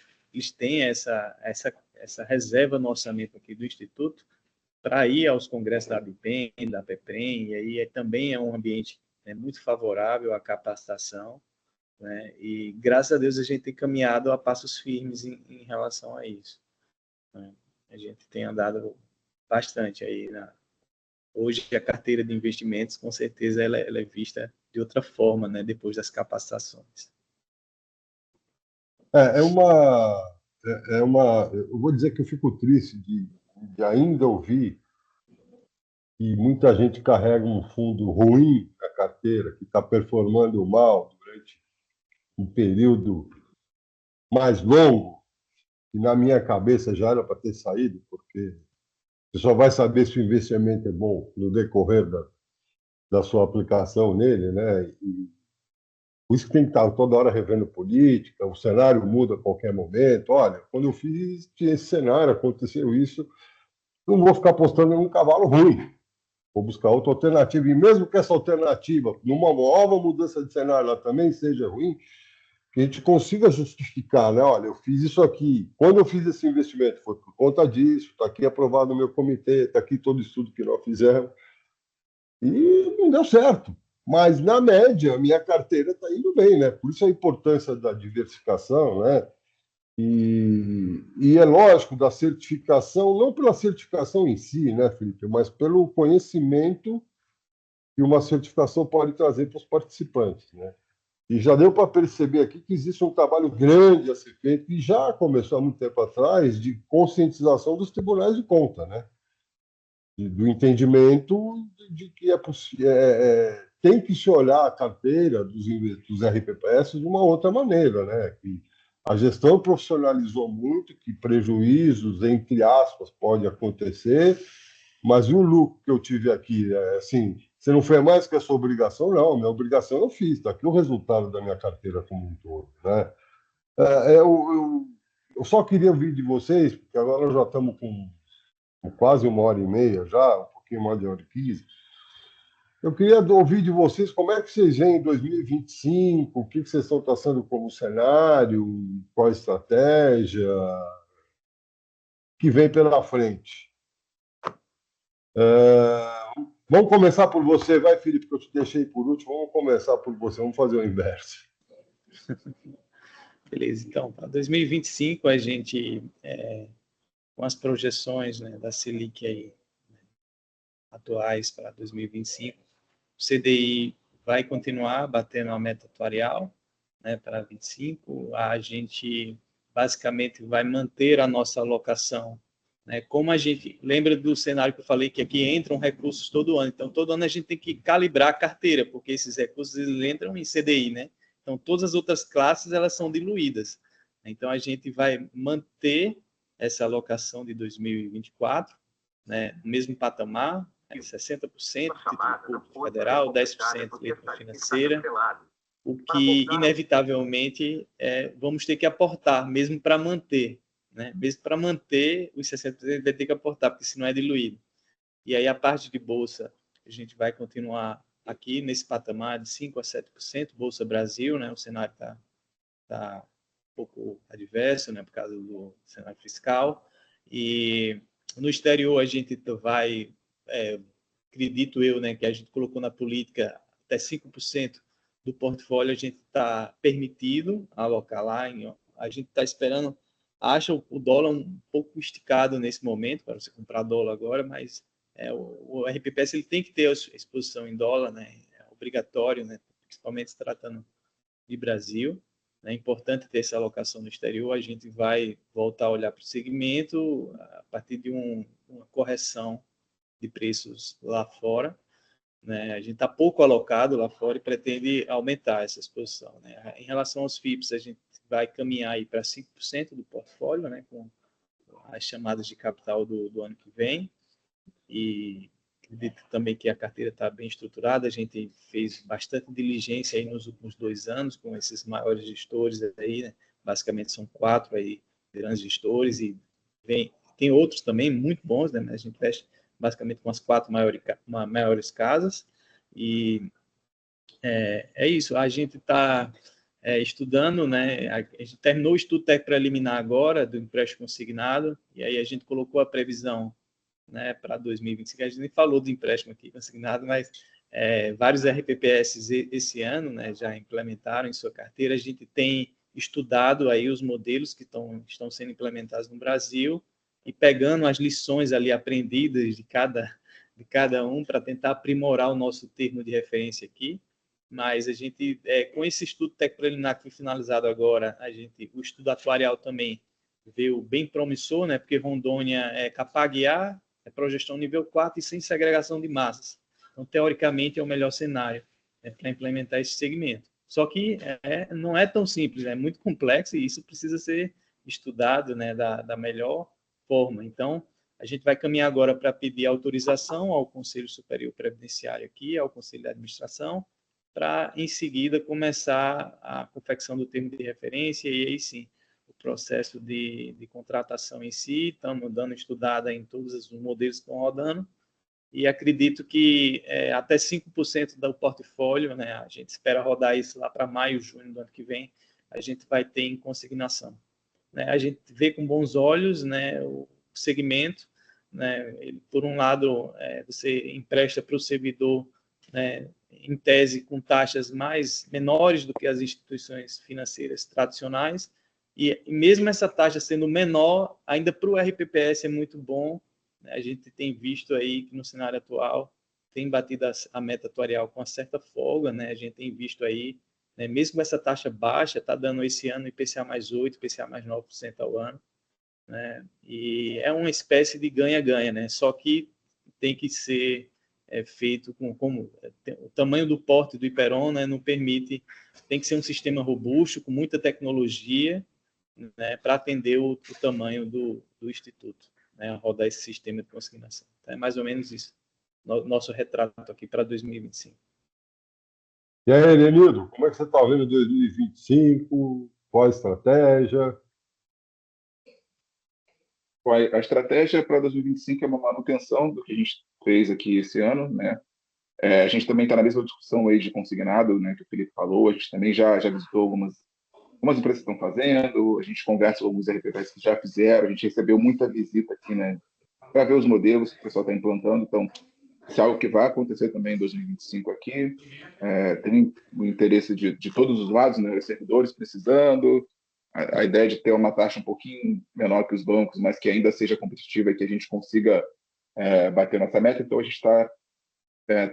têm essa reserva no orçamento aqui do Instituto para ir aos congressos da ABPEM, da PEPREM, e aí também é um ambiente, né, muito favorável à capacitação, né, e graças a Deus a gente tem caminhado a passos firmes em relação a isso, né. A gente tem andado bastante aí hoje a carteira de investimentos, com certeza, ela é vista de outra forma, né, depois das capacitações. Eu vou dizer que eu fico triste de ainda ouvir que muita gente carrega um fundo ruim na carteira, que está performando mal durante um período mais longo, e na minha cabeça já era para ter saído, porque você só vai saber se o investimento é bom no decorrer da sua aplicação nele, né? E por isso que tem que estar toda hora revendo política, o cenário muda a qualquer momento. Olha, quando eu fiz, tinha esse cenário, aconteceu isso, não vou ficar apostando em um cavalo ruim. Vou buscar outra alternativa. E mesmo que essa alternativa, numa nova mudança de cenário, ela também seja ruim, que a gente consiga justificar, né? Olha, eu fiz isso aqui. Quando eu fiz esse investimento, foi por conta disso, está aqui aprovado no meu comitê, está aqui todo o estudo que nós fizemos. E não deu certo. Mas, na média, a minha carteira está indo bem, né? Por isso a importância da diversificação, né? E é lógico, da certificação, não pela certificação em si, né, Felipe, mas pelo conhecimento que uma certificação pode trazer para os participantes, né? E já deu para perceber aqui que existe um trabalho grande a ser feito, e já começou há muito tempo atrás, de conscientização dos tribunais de conta, né? Do entendimento de que tem que se olhar a carteira dos RPPS de uma outra maneira, né? Que a gestão profissionalizou muito, que prejuízos, entre aspas, pode acontecer, mas o lucro que eu tive aqui, assim, você não fez mais que a sua obrigação? Não, a minha obrigação eu fiz, está aqui o resultado da minha carteira como um todo, né? Eu só queria ouvir de vocês, porque agora nós já estamos com quase 1h30 já, um pouquinho mais de 1h15. Eu queria ouvir de vocês como é que vocês veem em 2025, o que vocês estão traçando como cenário, qual a estratégia que vem pela frente. Vamos começar por você, vai, Felipe, que eu te deixei por último. Vamos começar por você, vamos fazer o inverso. Beleza, então, para 2025, a gente, com as projeções, né, da Selic aí, atuais para 2025, o CDI vai continuar batendo a meta atuarial, né, para 25. A gente basicamente vai manter a nossa alocação, né? Como a gente lembra do cenário que eu falei, que aqui entram recursos todo ano, então todo ano a gente tem que calibrar a carteira, porque esses recursos eles entram em CDI, né? Então todas as outras classes elas são diluídas. Então a gente vai manter essa alocação de 2024, né, no mesmo patamar, 60% título público federal, 10% letra financeira, o que inevitavelmente vamos ter que aportar, mesmo para manter, né? Mesmo para manter os 60% vai ter que aportar, porque senão é diluído. E aí a parte de bolsa, a gente vai continuar aqui nesse patamar de 5% a 7%, Bolsa Brasil, né? O cenário está um pouco adverso, né? Por causa do cenário fiscal. E no exterior a gente vai, acredito eu, né, que a gente colocou na política até 5% do portfólio a gente está permitido alocar lá. A gente está esperando, acha o dólar um pouco esticado nesse momento para você comprar dólar agora, mas o RPPS ele tem que ter a exposição em dólar, né? É obrigatório, né? Principalmente se tratando de Brasil. É importante ter essa alocação no exterior. A gente vai voltar a olhar para o segmento a partir de uma correção de preços lá fora, né? A gente está pouco alocado lá fora e pretende aumentar essa exposição, né? Em relação aos FIPS, a gente vai caminhar aí para 5% do portfólio, né, com as chamadas de capital do ano que vem. E acredito também que a carteira está bem estruturada. A gente fez bastante diligência aí nos últimos 2 anos com esses maiores gestores aí, né? Basicamente são 4 aí grandes gestores e tem outros também muito bons, né? Mas a gente fecha basicamente com as 4 maiores casas. E é isso, a gente está estudando, né? A gente terminou o estudo técnico preliminar agora do empréstimo consignado, e aí a gente colocou a previsão, né, para 2025. A gente nem falou do empréstimo aqui consignado, mas vários RPPS esse ano, né, já implementaram em sua carteira. A gente tem estudado aí os modelos que estão sendo implementados no Brasil e pegando as lições ali aprendidas de cada um para tentar aprimorar o nosso termo de referência aqui. Mas a gente, com esse estudo técnico preliminar que foi finalizado agora, o estudo atuarial também veio bem promissor, né? Porque Rondônia é Capag-A, progestão nível 4 e sem segregação de massas. Então, teoricamente, é o melhor cenário, né, para implementar esse segmento. Só que não é tão simples, é muito complexo e isso precisa ser estudado, né, da melhor forma. Então, a gente vai caminhar agora para pedir autorização ao Conselho Superior Previdenciário aqui, ao Conselho de Administração, para, em seguida, começar a confecção do termo de referência e aí sim, o processo de contratação em si. Estamos dando estudada em todos os modelos que estão rodando e acredito que até 5% do portfólio, né, a gente espera rodar isso lá para maio, junho do ano que vem, a gente vai ter em consignação. Né? A gente vê com bons olhos, né, o segmento, né, ele, por um lado, você empresta para o servidor, né, em tese com taxas menores do que as instituições financeiras tradicionais, e mesmo essa taxa sendo menor, ainda para o RPPS é muito bom, né? A gente tem visto aí que no cenário atual tem batido a meta atuarial com uma certa folga, né? A gente tem visto aí, né, mesmo com essa taxa baixa, está dando esse ano IPCA mais 8%, IPCA mais 9% ao ano, né? E é uma espécie de ganha-ganha, né? Só que tem que ser feito o tamanho do porte do Hyperon, né, não permite, tem que ser um sistema robusto, com muita tecnologia, né, para atender o tamanho do Instituto, né, rodar esse sistema de consignação. Então, é mais ou menos isso, nosso retrato aqui para 2025. E aí, Elenildo, como é que você está vendo 2025? Qual a estratégia? A estratégia para 2025 é uma manutenção do que a gente fez aqui esse ano, né? A gente também está na mesma discussão aí de consignado, né, que o Felipe falou. A gente também já visitou algumas empresas que estão fazendo, a gente conversa com alguns RPPs que já fizeram, a gente recebeu muita visita aqui, né, para ver os modelos que o pessoal está implantando. Então, isso é algo que vai acontecer também em 2025 aqui. Tem o interesse de todos os lados, né, os servidores precisando, a ideia de ter uma taxa um pouquinho menor que os bancos, mas que ainda seja competitiva e que a gente consiga bater nossa meta. Então, a gente está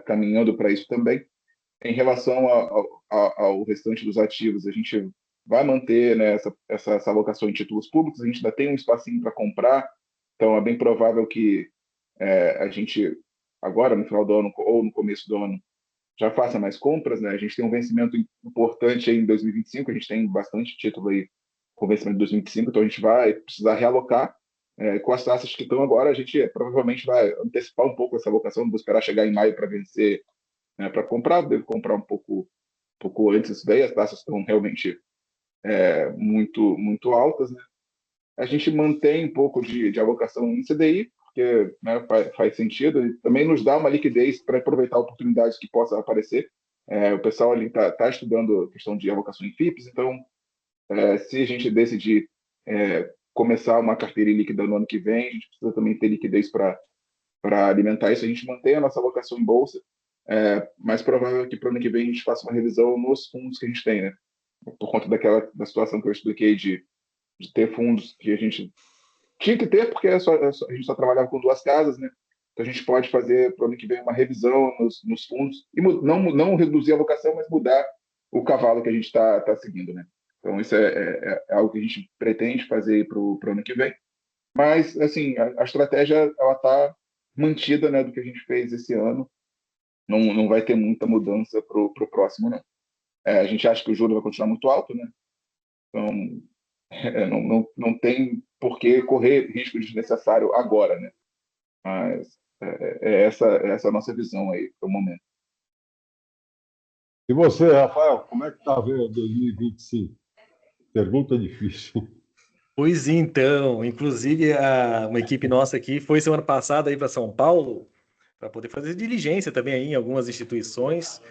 caminhando para isso também. Em relação ao restante dos ativos, a gente vai manter, né, essa alocação em títulos públicos. A gente ainda tem um espacinho para comprar, então é bem provável que a gente, agora no final do ano ou no começo do ano, já faça mais compras, né? A gente tem um vencimento importante aí em 2025, a gente tem bastante título aí com vencimento em 2025, então a gente vai precisar realocar. Com as taxas que estão agora, a gente provavelmente vai antecipar um pouco essa alocação, não vou esperar chegar em maio para vencer, né, para comprar, devo comprar um pouco antes isso daí. As taxas estão realmente muito, muito altas, né? A gente mantém um pouco de alocação em CDI, porque, né, faz sentido, e também nos dá uma liquidez para aproveitar oportunidades que possam aparecer. O pessoal ali está estudando a questão de alocação em FIPS, então, se a gente decidir começar uma carteira líquida no ano que vem, a gente precisa também ter liquidez para alimentar isso. A gente mantém a nossa alocação em bolsa, mas provável que para o ano que vem a gente faça uma revisão nos fundos que a gente tem, né? Por conta da situação que eu expliquei de ter fundos que a gente tinha que ter, porque a gente só trabalhava com 2 casas, né? Então a gente pode fazer para o ano que vem uma revisão nos fundos e não reduzir a alocação, mas mudar o cavalo que a gente está seguindo, né? Então isso é algo que a gente pretende fazer para o ano que vem. Mas, assim, a estratégia ela está mantida, né, do que a gente fez esse ano. Não vai ter muita mudança para o próximo, não. A gente acha que o juro vai continuar muito alto, né? Então, não tem por que correr risco desnecessário agora, né? Mas essa a nossa visão aí para o momento. E você, Rafael, como é que está vendo 2025? Pergunta difícil. Pois então, inclusive uma equipe nossa aqui foi semana passada aí para São Paulo para poder fazer diligência também aí em algumas instituições.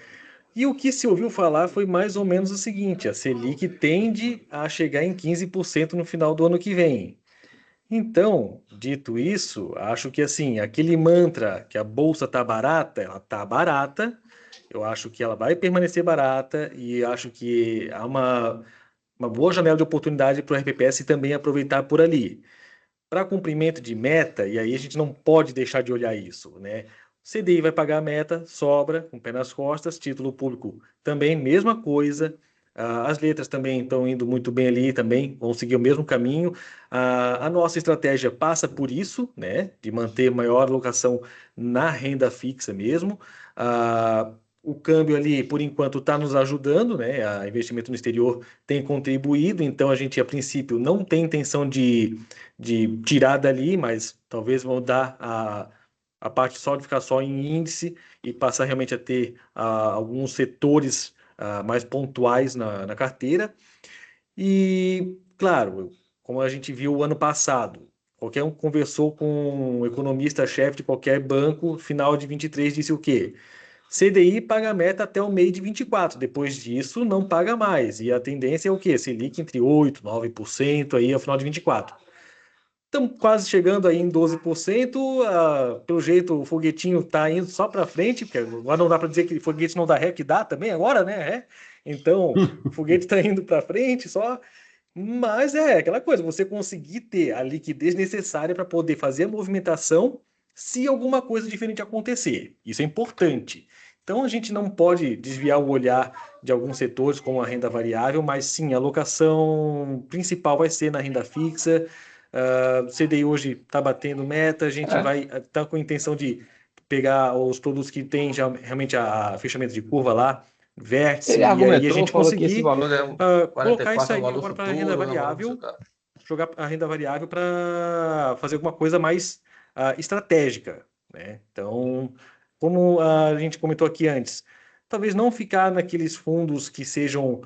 E o que se ouviu falar foi mais ou menos o seguinte: a Selic tende a chegar em 15% no final do ano que vem. Então, dito isso, acho que assim, aquele mantra que a bolsa está barata, ela está barata. Eu acho que ela vai permanecer barata e acho que há uma boa janela de oportunidade para o RPPS também aproveitar por ali. Para cumprimento de meta, e aí a gente não pode deixar de olhar isso, né? O CDI vai pagar a meta, sobra, com o pé nas costas, título público também, mesma coisa. As letras também estão indo muito bem ali, também vão seguir o mesmo caminho. A nossa estratégia passa por isso, né? De manter maior alocação na renda fixa mesmo. O câmbio ali, por enquanto, está nos ajudando, né? A investimento no exterior tem contribuído, então a gente, a princípio, não tem intenção de tirar dali, mas talvez vão dar a parte só de ficar só em índice e passar realmente a ter alguns setores mais pontuais na carteira. E, claro, como a gente viu o ano passado, qualquer um conversou com um economista-chefe de qualquer banco, final de 23, disse o quê? CDI paga a meta até o meio de 24. Depois disso, não paga mais. E a tendência é o quê? Selic entre 8% e 9% aí ao final de 24. Estamos quase chegando aí em 12%. Pelo jeito, o foguetinho está indo só para frente, porque agora não dá para dizer que foguete não dá ré, que dá também agora, né? Então, o foguete está indo para frente só. Mas é aquela coisa, você conseguir ter a liquidez necessária para poder fazer a movimentação se alguma coisa diferente acontecer. Isso é importante. Então, a gente não pode desviar o olhar de alguns setores, como a renda variável, mas sim, a alocação principal vai ser na renda fixa. O CDI hoje está batendo meta, a gente vai estar com a intenção de pegar os produtos que têm já realmente a fechamento de curva lá, vértice, Ele e aí a argumentou, gente falou que esse conseguir valor é colocar 44 isso é um aí valor agora para renda futuro, não é um valor variável, absoluto. jogar a renda variável para fazer alguma coisa mais estratégica, né? Então, como a gente comentou aqui antes, talvez não ficar naqueles fundos que sejam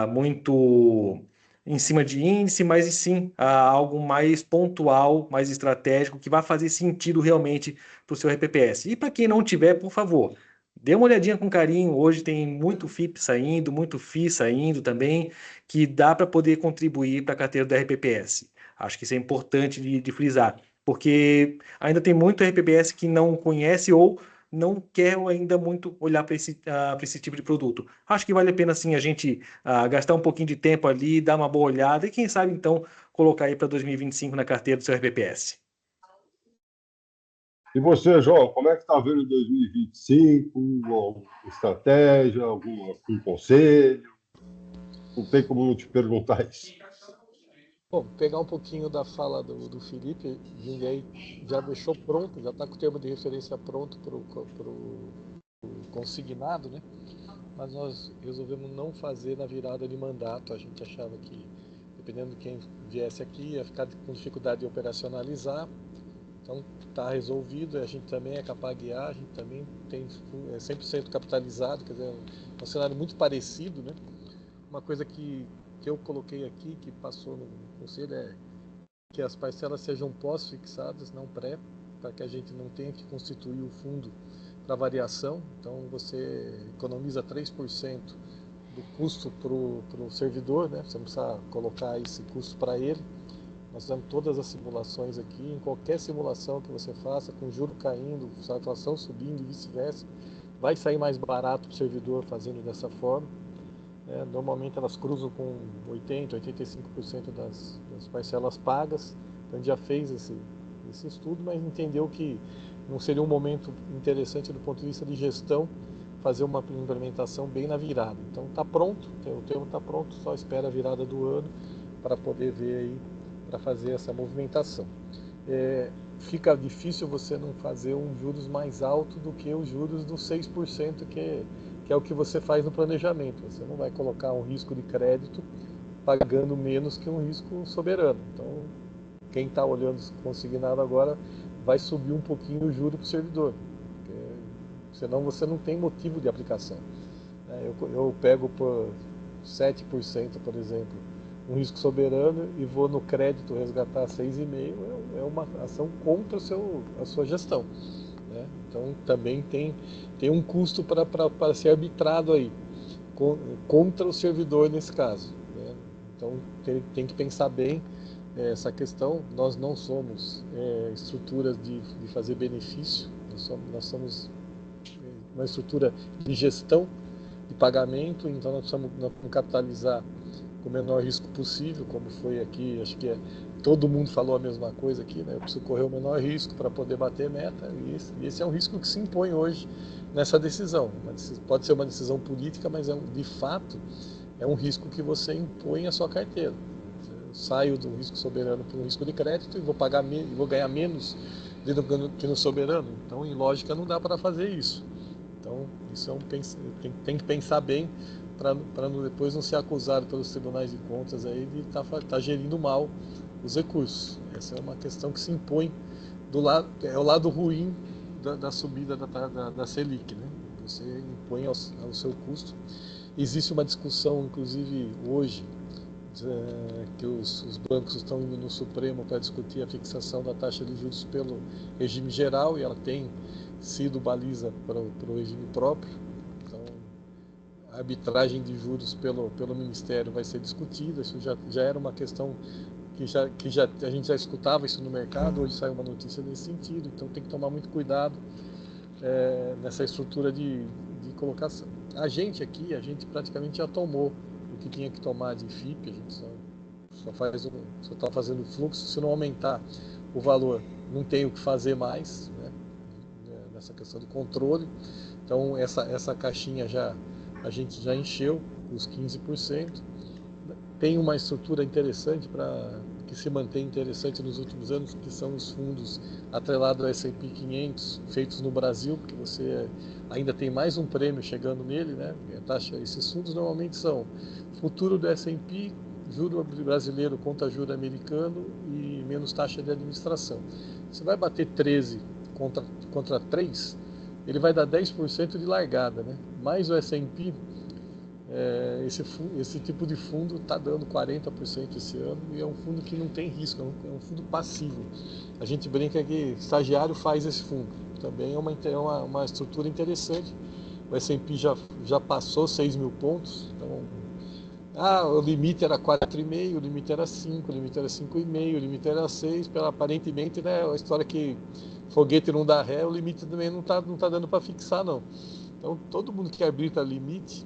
muito em cima de índice, mas e sim algo mais pontual, mais estratégico, que vai fazer sentido realmente para o seu RPPS. E para quem não tiver, por favor, dê uma olhadinha com carinho. Hoje tem muito FIP saindo, muito FI saindo também, que dá para poder contribuir para a carteira do RPPS. Acho que isso é importante de frisar, porque ainda tem muito RPPS que não conhece ou não quer ainda muito olhar para esse tipo de produto. Acho que vale a pena sim a gente gastar um pouquinho de tempo ali, dar uma boa olhada e quem sabe então colocar aí para 2025 na carteira do seu RPPS. E você, João, como é que está vendo 2025? Alguma estratégia, algum conselho? Não tem como não te perguntar isso. Bom, pegar um pouquinho da fala do Felipe, ninguém já deixou pronto, já está com o termo de referência pronto para o consignado, né? Mas nós resolvemos não fazer na virada de mandato. A gente achava que, dependendo de quem viesse aqui, ia ficar com dificuldade de operacionalizar. Então está resolvido, a gente também é capaz de guiar, a gente também tem 100% capitalizado, quer dizer, é um cenário muito parecido, né? Uma coisa que eu coloquei aqui, que passou no conselho, é que as parcelas sejam pós-fixadas, não pré, para que a gente não tenha que constituir o fundo para variação. Então você economiza 3% do custo para o servidor, né? Você não precisa colocar esse custo para ele. Nós fizemos todas as simulações aqui, em qualquer simulação que você faça, com juro caindo, a inflação subindo e vice-versa, vai sair mais barato para o servidor fazendo dessa forma. Normalmente elas cruzam com 80%, 85% das parcelas pagas. Então a gente já fez esse estudo, mas entendeu que não seria um momento interessante do ponto de vista de gestão fazer uma implementação bem na virada. Então está pronto, o termo está pronto, só espera a virada do ano para poder ver aí, para fazer essa movimentação. Fica difícil você não fazer um juros mais alto do que os juros dos 6%, que é o que você faz no planejamento. Você não vai colocar um risco de crédito pagando menos que um risco soberano. Então, quem está olhando consignado agora vai subir um pouquinho o juro para o servidor, senão você não tem motivo de aplicação. Eu pego por 7%, por exemplo, um risco soberano e vou no crédito resgatar 6,5%, é uma ação contra a sua gestão. Né? Então também tem um custo para ser arbitrado aí, contra o servidor nesse caso. Né? Então tem que pensar bem essa questão. Nós não somos estruturas de fazer benefício, nós somos uma estrutura de gestão de pagamento, então nós precisamos capitalizar com o menor risco possível, como foi aqui, acho que todo mundo falou a mesma coisa aqui, né? Eu preciso correr o menor risco para poder bater meta, e esse é um risco que se impõe hoje nessa decisão. Pode ser uma decisão política, mas de fato é um risco que você impõe à sua carteira. Eu saio do risco soberano para um risco de crédito e vou ganhar menos que no soberano. Então, em lógica, não dá para fazer isso. Então, isso tem que pensar bem para depois não ser acusado pelos tribunais de contas aí de estar gerindo mal os recursos. Essa é uma questão que se impõe é o lado ruim da subida da Selic, né? Você impõe ao seu custo. Existe uma discussão, inclusive hoje, que os bancos estão indo no Supremo para discutir a fixação da taxa de juros pelo regime geral, e ela tem sido baliza para o regime próprio. Então, a arbitragem de juros pelo Ministério vai ser discutida. Isso já era uma questão que a gente já escutava isso no mercado. Hoje saiu uma notícia nesse sentido, então tem que tomar muito cuidado nessa estrutura de colocação. A gente praticamente já tomou o que tinha que tomar de FIP, a gente só está fazendo fluxo. Se não aumentar o valor, não tem o que fazer mais, né? Nessa questão de controle. Então essa caixinha a gente já encheu os 15%. Tem uma estrutura interessante que se mantém interessante nos últimos anos, que são os fundos atrelados ao S&P 500, feitos no Brasil, porque você ainda tem mais um prêmio chegando nele, né? Esses fundos normalmente são futuro do S&P, juro brasileiro contra juro americano e menos taxa de administração. Você vai bater 13 contra 3, ele vai dar 10% de largada, né? Mais o S&P, esse tipo de fundo está dando 40% esse ano e é um fundo que não tem risco, é um fundo passivo. A gente brinca que estagiário faz esse fundo. Também é uma estrutura interessante. O S&P já passou 6 mil pontos, então o limite era 4,5, o limite era 5, o limite era 5,5, o limite era 6, aparentemente, né, a história que foguete não dá ré, o limite também não tá dando para fixar, não. Então, todo mundo que arbitra limite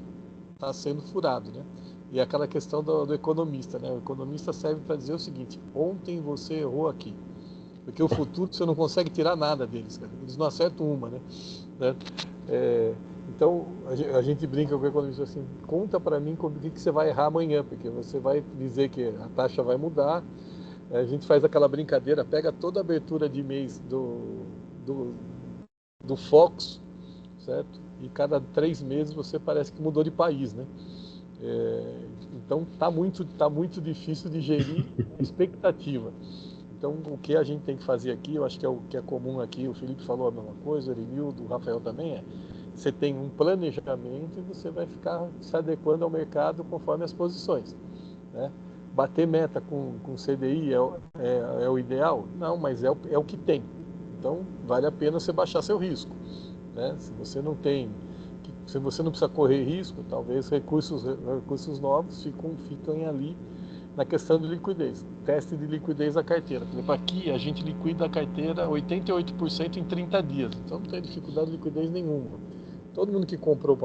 está sendo furado, né? E aquela questão do economista, né? O economista serve para dizer o seguinte: ontem você errou aqui, porque o futuro você não consegue tirar nada deles, cara. Eles não acertam uma, né? Então a gente brinca com o economista assim: conta para mim o que você vai errar amanhã, porque você vai dizer que a taxa vai mudar. A gente faz aquela brincadeira, pega toda a abertura de mês do Fox, certo? E cada 3 meses você parece que mudou de país, né? Então tá muito difícil de gerir a expectativa. Então o que a gente tem que fazer aqui, eu acho que é o que é comum aqui, o Felipe falou a mesma coisa, o Erenildo, o Rafael também, você tem um planejamento e você vai ficar se adequando ao mercado conforme as posições, né? Bater meta com CDI é o ideal? Não, mas é o que tem. Então vale a pena você baixar seu risco, né? Se você não precisa correr risco, talvez recursos novos fiquem ali na questão de liquidez. Teste de liquidez da carteira. Por exemplo, aqui a gente liquida a carteira 88% em 30 dias, então não tem dificuldade de liquidez nenhuma. Todo mundo que comprou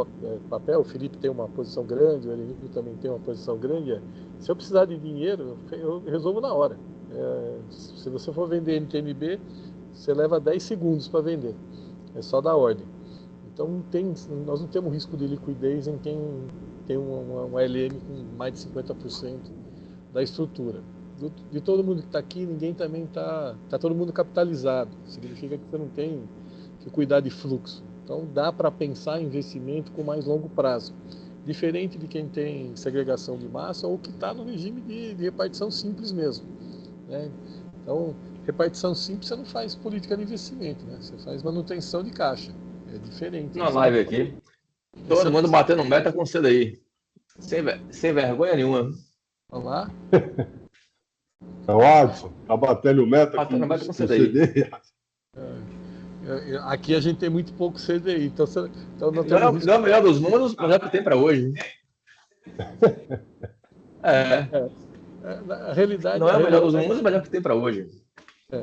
papel, o Felipe tem uma posição grande, o Elenildo também tem uma posição grande, se eu precisar de dinheiro, eu resolvo na hora. Se você for vender NTNB, você leva 10 segundos para vender, é só dar ordem. Então nós não temos risco de liquidez em quem tem um LM com mais de 50% da estrutura. De todo mundo que está aqui, ninguém também está todo mundo capitalizado. Significa que você não tem que cuidar de fluxo. Então dá para pensar em investimento com mais longo prazo. Diferente de quem tem segregação de massa ou que está no regime de repartição simples mesmo, né? Então, repartição simples você não faz política de investimento, né? Você faz manutenção de caixa. É diferente. Na live aqui, todo mundo batendo meta com CDI. Sem vergonha nenhuma. Vamos lá? O Adson, tá batendo meta com CDI. Aqui a gente tem muito pouco CDI, então não é o melhor dos mundos, mas é o que tem para hoje. A realidade, não é o melhor dos mundos, mas é o que tem para hoje.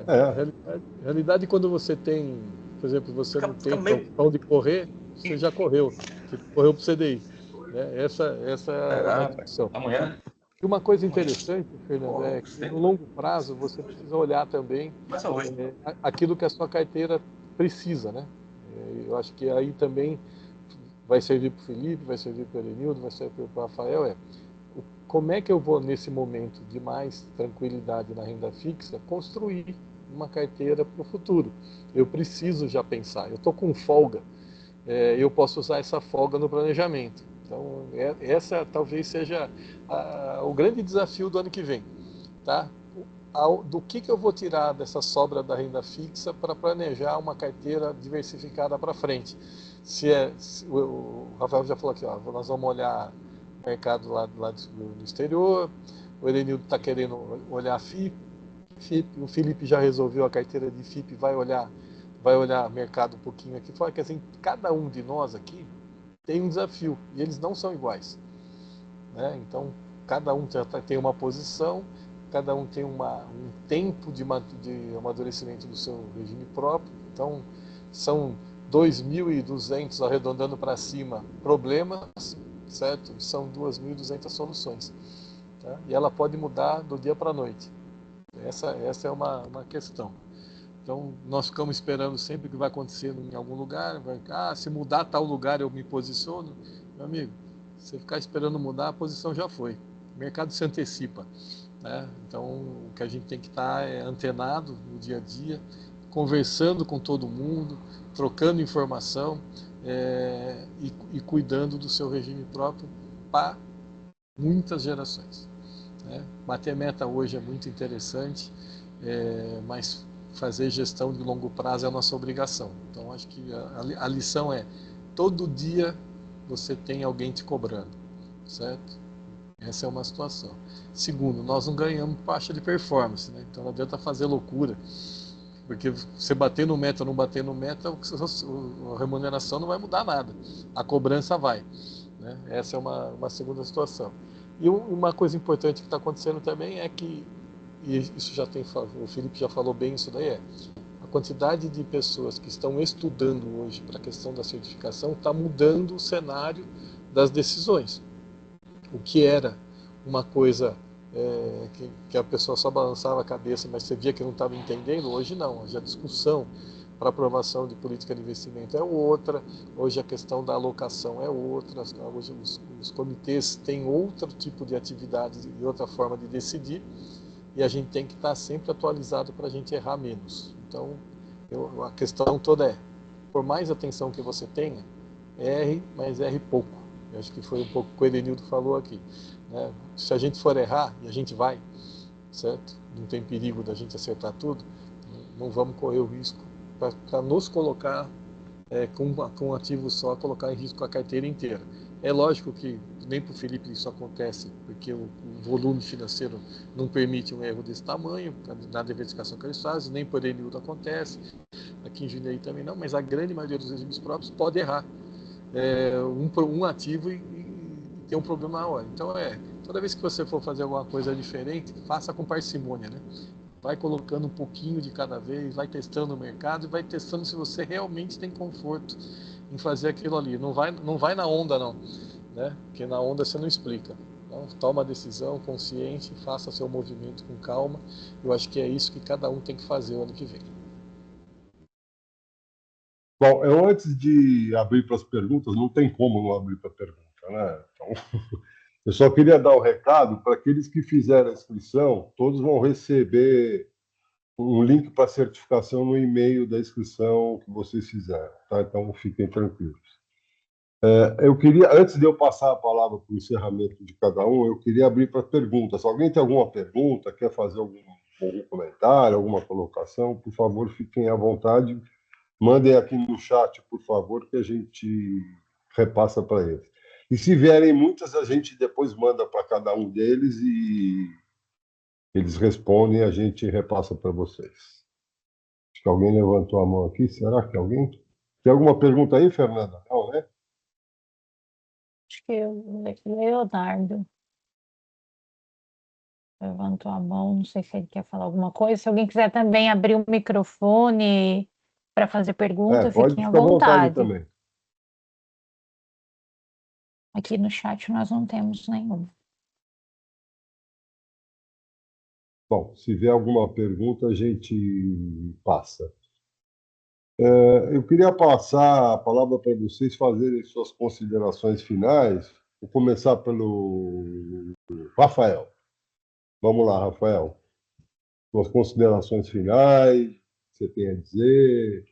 A realidade, quando você tem, por exemplo, você não tem opção de correr, você já correu. Você correu para o CDI. Né? Essa é a discussão. Amanhã. E uma coisa interessante, Fernando, é que no longo prazo você precisa olhar também aquilo que a sua carteira precisa, né? Eu acho que aí também vai servir para o Felipe, vai servir para o Erenildo, vai servir para o Rafael, como é que eu vou, nesse momento de mais tranquilidade na renda fixa, construir uma carteira para o futuro? Eu preciso já pensar, eu estou com folga, eu posso usar essa folga no planejamento. Então, essa talvez seja o grande desafio do ano que vem, tá? Do que eu vou tirar dessa sobra da renda fixa para planejar uma carteira diversificada para frente. O Rafael já falou aqui, nós vamos olhar o mercado lá do exterior, o Erenildo está querendo olhar FIP, o Felipe já resolveu a carteira de FIP, vai olhar mercado um pouquinho aqui fora. Quer dizer, cada um de nós aqui tem um desafio e eles não são iguais, né? Então, cada um tem uma posição, cada um tem um tempo de amadurecimento do seu regime próprio. Então, são 2.200 arredondando para cima problemas, certo? São 2.200 soluções, tá? E ela pode mudar do dia para a noite. Essa é uma questão. Então, nós ficamos esperando sempre que vai acontecer em algum lugar. Se mudar tal lugar eu me posiciono. Meu amigo, se você ficar esperando mudar, a posição já foi. O mercado se antecipa. né? Então, o que a gente tem que estar é antenado no dia a dia, conversando com todo mundo, trocando informação e cuidando do seu regime próprio para muitas gerações, né? Bater meta hoje é muito interessante, mas fazer gestão de longo prazo é a nossa obrigação. Então, acho que a lição é: todo dia você tem alguém te cobrando, certo? Essa é uma situação. Segundo, nós não ganhamos faixa de performance, né? Então não adianta fazer loucura, porque você bater no meta ou não bater no meta, a remuneração não vai mudar nada, a cobrança vai, né? Essa é uma segunda situação. E uma coisa importante que está acontecendo também é que, e isso já tem, o Felipe já falou bem isso daí, a quantidade de pessoas que estão estudando hoje para a questão da certificação está mudando o cenário das decisões. O que era uma coisa que a pessoa só balançava a cabeça, mas você via que não estava entendendo, hoje não. Hoje a discussão para aprovação de política de investimento é outra, hoje a questão da alocação é outra, hoje os comitês têm outro tipo de atividade e outra forma de decidir, e a gente tem que estar sempre atualizado para a gente errar menos. Então, a questão toda é, por mais atenção que você tenha, erre, mas erre pouco. Eu acho que foi um pouco o que o Edenildo falou aqui, né? Se a gente for errar, e a gente vai, certo? Não tem perigo da gente acertar tudo, não vamos correr o risco para nos colocar com um ativo só, colocar em risco a carteira inteira. É lógico que nem para o Felipe isso acontece, porque o volume financeiro não permite um erro desse tamanho, na diversificação que eles fazem, nem por Edenildo acontece, aqui em Jundiaí também não, mas a grande maioria dos regimes próprios pode errar um ativo e ter um problema na hora. Então, toda vez que você for fazer alguma coisa diferente, faça com parcimônia, né? Vai colocando um pouquinho de cada vez, vai testando o mercado e vai testando se você realmente tem conforto em fazer aquilo ali. Não vai na onda, não, né? Porque na onda você não explica. Então, toma a decisão consciente, faça seu movimento com calma. Eu acho que é isso que cada um tem que fazer o ano que vem. Bom, eu antes de abrir para as perguntas, não tem como não abrir para a pergunta, né? Então, eu só queria dar um recado para aqueles que fizeram a inscrição, todos vão receber um link para certificação no e-mail da inscrição que vocês fizeram, tá? Então, fiquem tranquilos. Eu queria, antes de eu passar a palavra para o encerramento de cada um, eu queria abrir para perguntas. Se alguém tem alguma pergunta, quer fazer algum comentário, alguma colocação, por favor, fiquem à vontade. Mandem aqui no chat, por favor, que a gente repassa para eles. E se vierem muitas, a gente depois manda para cada um deles e eles respondem e a gente repassa para vocês. Acho que alguém levantou a mão aqui. Será que alguém? Tem alguma pergunta aí, Fernanda? Não, né? Acho que o Leonardo levantou a mão, não sei se ele quer falar alguma coisa. Se alguém quiser também abrir o microfone para fazer pergunta, pode fiquem à ficar à vontade vontade. também. Aqui no chat nós não temos nenhum. Bom, se vier alguma pergunta, a gente passa. Eu queria passar a palavra para vocês fazerem suas considerações finais. Vou começar pelo Rafael. Vamos lá, Rafael. Suas considerações finais, o que você tem a dizer.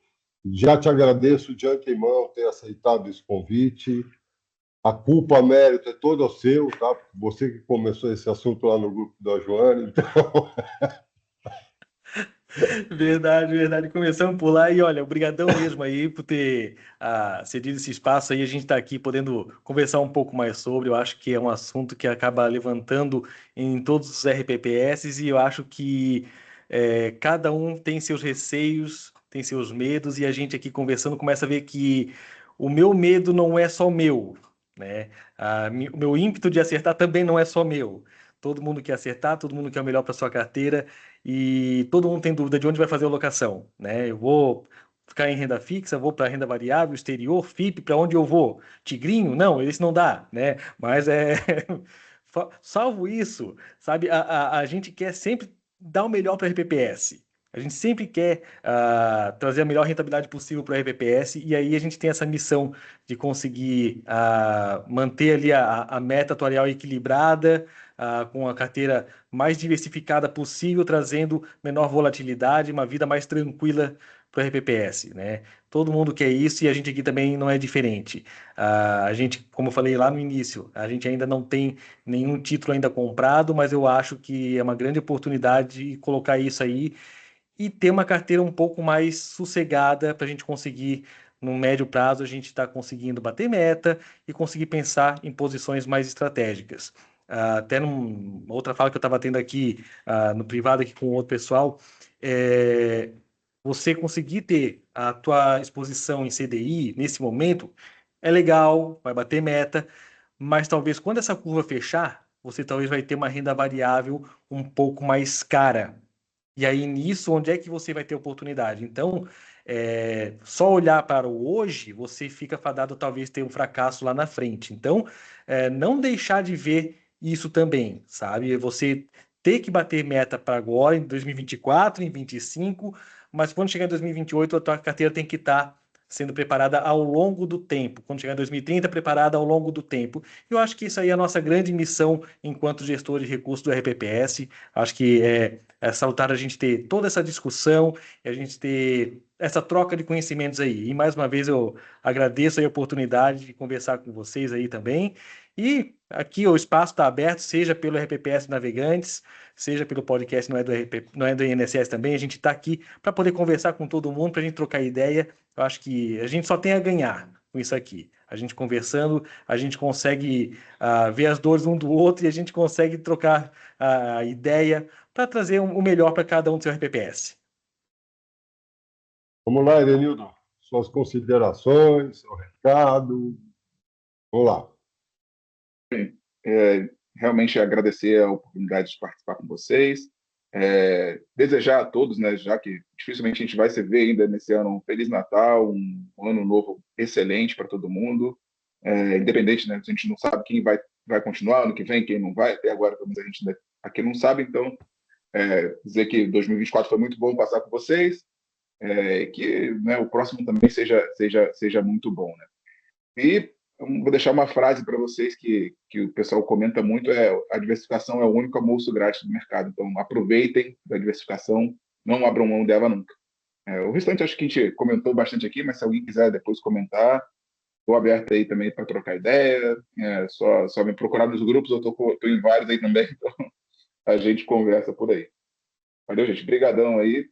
Já te agradeço de antemão ter aceitado esse convite. A culpa, mérito é todo seu, tá? Você que começou esse assunto lá no grupo da Joana, então... Verdade, verdade. Começamos por lá e olha, obrigadão mesmo aí por ter cedido esse espaço aí. A gente está aqui podendo conversar um pouco mais sobre. Eu acho que é um assunto que acaba levantando em todos os RPPS e eu acho que cada um tem seus receios, tem seus medos e a gente aqui conversando começa a ver que o meu medo não é só meu, né? O meu ímpeto de acertar também não é só meu. Todo mundo quer acertar, todo mundo quer o melhor para sua carteira e todo mundo tem dúvida de onde vai fazer a alocação, né? Eu vou ficar em renda fixa, vou para renda variável, exterior, FIP, para onde eu vou? Tigrinho? Não, esse não dá, né? Mas salvo isso, sabe? A gente quer sempre dar o melhor para a RPPS, A gente sempre quer trazer a melhor rentabilidade possível para o RPPS, e aí a gente tem essa missão de conseguir manter ali a meta atuarial equilibrada, com a carteira mais diversificada possível, trazendo menor volatilidade, uma vida mais tranquila para o RPPS, né? Todo mundo quer isso e a gente aqui também não é diferente. A gente, como eu falei lá no início, a gente ainda não tem nenhum título ainda comprado, mas eu acho que é uma grande oportunidade de colocar isso aí e ter uma carteira um pouco mais sossegada para a gente conseguir, no médio prazo, a gente está conseguindo bater meta e conseguir pensar em posições mais estratégicas. Até numa outra fala que eu estava tendo aqui no privado aqui com outro pessoal, você conseguir ter a tua exposição em CDI nesse momento é legal, vai bater meta, mas talvez quando essa curva fechar, você talvez vai ter uma renda variável um pouco mais cara. E aí, nisso, onde é que você vai ter oportunidade? Então, só olhar para o hoje, você fica fadado talvez ter um fracasso lá na frente. Então, não deixar de ver isso também, sabe? Você ter que bater meta para agora, em 2024, em 2025, mas quando chegar em 2028, a tua carteira tem que estar sendo preparada ao longo do tempo. Quando chegar em 2030, preparada ao longo do tempo. Eu acho que isso aí é a nossa grande missão enquanto gestor de recursos do RPPS. Acho que é salutar a gente ter toda essa discussão, a gente ter essa troca de conhecimentos aí. E mais uma vez eu agradeço a oportunidade de conversar com vocês aí também. E aqui o espaço está aberto, seja pelo RPPS Navegantes, seja pelo podcast Não é do INSS também. A gente está aqui para poder conversar com todo mundo, para a gente trocar ideia. Eu acho que a gente só tem a ganhar com isso aqui. A gente conversando, a gente consegue ver as dores um do outro e a gente consegue trocar a ideia para trazer o melhor para cada um do seu RPPS. Vamos lá, Erenildo. Suas considerações, seu recado. Vamos lá. Realmente agradecer a oportunidade de participar com vocês. Desejar a todos, né, já que dificilmente a gente vai se ver ainda nesse ano, um Feliz Natal, um ano novo excelente para todo mundo. Independente, né, a gente não sabe quem vai continuar ano que vem, quem não vai, até agora a gente aqui não sabe, então dizer que 2024 foi muito bom passar com vocês, que, né, o próximo também seja muito bom, né? E vou deixar uma frase para vocês que o pessoal comenta muito, a diversificação é o único almoço grátis do mercado, então aproveitem da diversificação, não abram mão dela nunca. O restante acho que a gente comentou bastante aqui, mas se alguém quiser depois comentar, estou aberto aí também para trocar ideia, só me procurar nos grupos, eu estou em vários aí também, então a gente conversa por aí. Valeu, gente, brigadão aí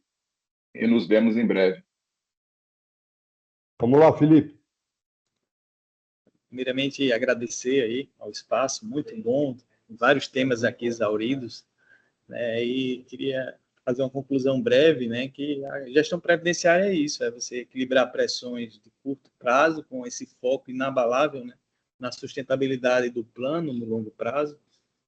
e nos vemos em breve. Vamos lá, Felipe. Primeiramente, agradecer aí ao espaço, muito bom, vários temas aqui exauridos, né? E queria fazer uma conclusão breve, né? Que a gestão previdenciária é isso, é você equilibrar pressões de curto prazo com esse foco inabalável, né, na sustentabilidade do plano no longo prazo.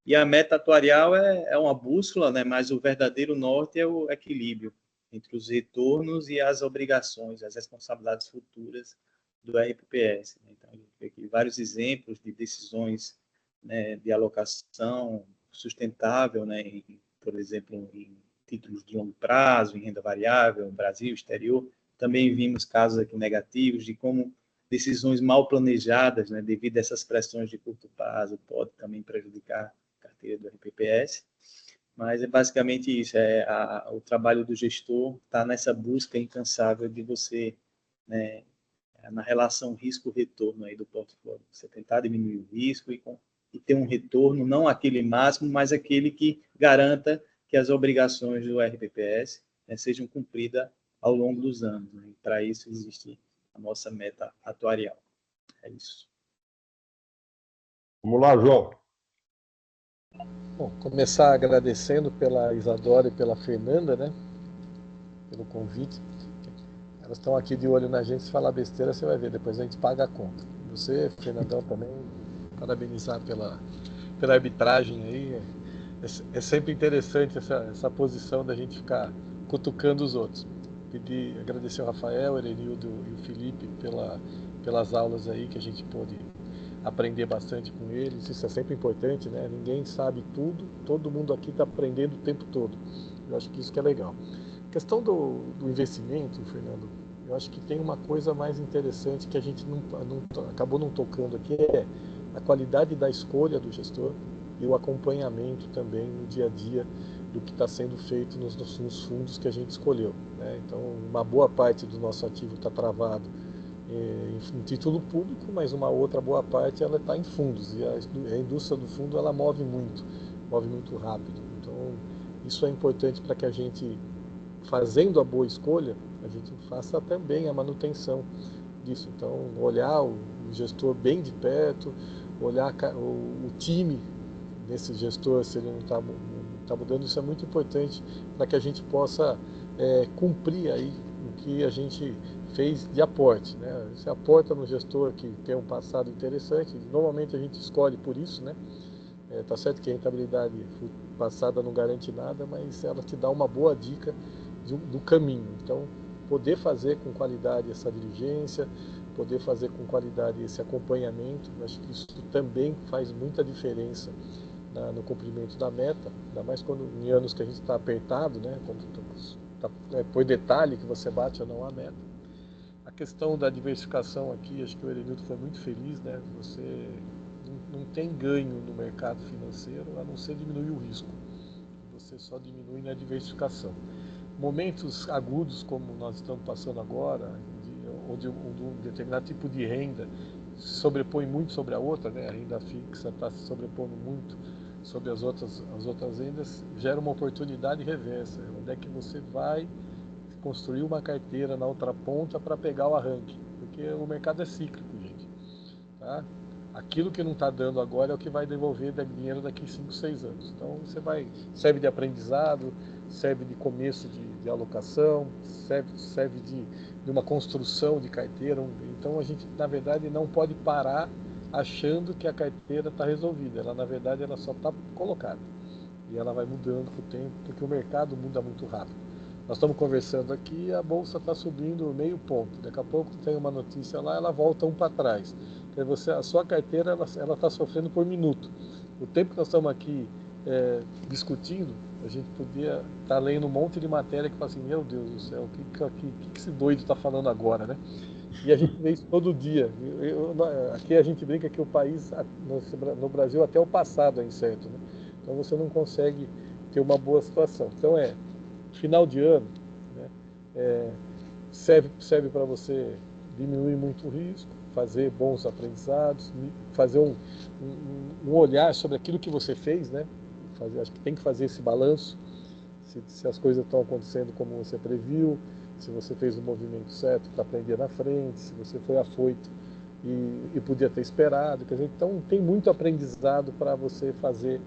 E a meta atuarial é uma bússola, né? Mas o verdadeiro norte é o equilíbrio entre os retornos e as obrigações, as responsabilidades futuras do RPPS. Né? Então, a gente vê aqui vários exemplos de decisões, né, de alocação sustentável, né, por exemplo, em títulos de longo prazo, em renda variável, Brasil, exterior. Também vimos casos aqui negativos de como decisões mal planejadas, né, devido a essas pressões de curto prazo, pode também prejudicar a carteira do RPPS. Mas é basicamente isso, o trabalho do gestor está nessa busca incansável de você, né, na relação risco-retorno aí do portfólio. Você tentar diminuir o risco e ter um retorno, não aquele máximo, mas aquele que garanta que as obrigações do RPPS, né, sejam cumpridas ao longo dos anos. Né? Para isso existe a nossa meta atuarial. É isso. Vamos lá, João. Bom, começar agradecendo pela Isadora e pela Fernanda, né, pelo convite. Elas estão aqui de olho na gente, se falar besteira você vai ver, depois a gente paga a conta. Você, Fernandão, também, parabenizar pela arbitragem aí. É sempre interessante essa posição da gente ficar cutucando os outros. Agradecer ao Rafael, Erenildo e o Felipe pelas aulas aí, que a gente pôde aprender bastante com eles. Isso é sempre importante, né? Ninguém sabe tudo, todo mundo aqui está aprendendo o tempo todo. Eu acho que isso que é legal. A questão do investimento, Fernando, eu acho que tem uma coisa mais interessante que a gente acabou não tocando aqui, é a qualidade da escolha do gestor e o acompanhamento também no dia a dia do que está sendo feito nos fundos que a gente escolheu, né? Então, uma boa parte do nosso ativo está travado em título público, mas uma outra boa parte ela está em fundos, e a indústria do fundo ela move muito rápido. Então, isso é importante para que a gente, fazendo a boa escolha, a gente faça também a manutenção disso. Então, olhar o gestor bem de perto, olhar o time desse gestor, se ele não está mudando, isso é muito importante para que a gente possa cumprir aí o que a gente fez de aporte, né? Você aporta no gestor que tem um passado interessante, normalmente a gente escolhe por isso, né? Tá certo que a rentabilidade passada não garante nada, mas ela te dá uma boa dica do caminho. Então, poder fazer com qualidade essa diligência, poder fazer com qualidade esse acompanhamento, eu acho que isso também faz muita diferença no cumprimento da meta, ainda mais quando em anos que a gente está apertado, né? Quando por detalhe que você bate ou não a meta. A questão da diversificação aqui, acho que o Erenildo foi muito feliz, né? Você não tem ganho no mercado financeiro a não ser diminuir o risco. Você só diminui na diversificação. Momentos agudos como nós estamos passando agora, onde um determinado tipo de renda se sobrepõe muito sobre a outra, né? A renda fixa está se sobrepondo muito sobre as outras rendas, gera uma oportunidade reversa. Onde é que você vai construir uma carteira na outra ponta para pegar o arranque? Porque o mercado é cíclico, gente. Tá? Aquilo que não está dando agora é o que vai devolver dinheiro daqui a 5, 6 anos. Então, serve de aprendizado, serve de começo de alocação, serve de uma construção de carteira. Então, a gente, na verdade, não pode parar achando que a carteira está resolvida. Ela, na verdade, ela só está colocada. E ela vai mudando com o tempo, porque o mercado muda muito rápido. Nós estamos conversando aqui e a bolsa está subindo meio ponto. Daqui a pouco tem uma notícia lá, ela volta um para trás. A sua carteira ela está sofrendo por minuto. O tempo que nós estamos aqui discutindo, a gente podia estar lendo um monte de matéria que fala assim, meu Deus do céu, o que esse doido está falando agora, né? E a gente vê isso todo dia. Aqui a gente brinca que o país, no Brasil, até o passado é incerto, né? Então você não consegue ter uma boa situação. Então final de ano, né? Serve para você diminuir muito o risco, fazer bons aprendizados, fazer um olhar sobre aquilo que você fez, né? Acho que tem que fazer esse balanço, se as coisas estão acontecendo como você previu, se você fez o movimento certo para aprender na frente, se você foi afoito e podia ter esperado. Quer dizer, então tem muito aprendizado para você fazer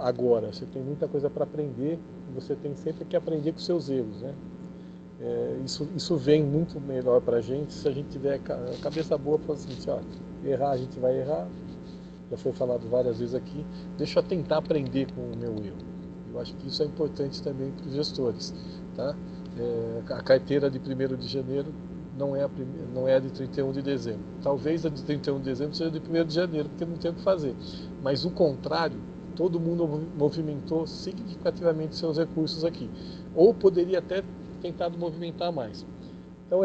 agora. Você tem muita coisa para aprender e você tem sempre que aprender com seus erros, né? Isso vem muito melhor para a gente se a gente tiver a cabeça boa para assim, errar a gente vai errar, já foi falado várias vezes aqui, deixa eu tentar aprender com o meu erro. Eu acho que isso é importante também para os gestores, tá? A carteira de 1º de janeiro não é a de 31 de dezembro. Talvez a de 31 de dezembro seja de 1º de janeiro, porque não tem o que fazer. Mas o contrário, todo mundo movimentou significativamente seus recursos aqui. Ou poderia até tentado movimentar mais. Então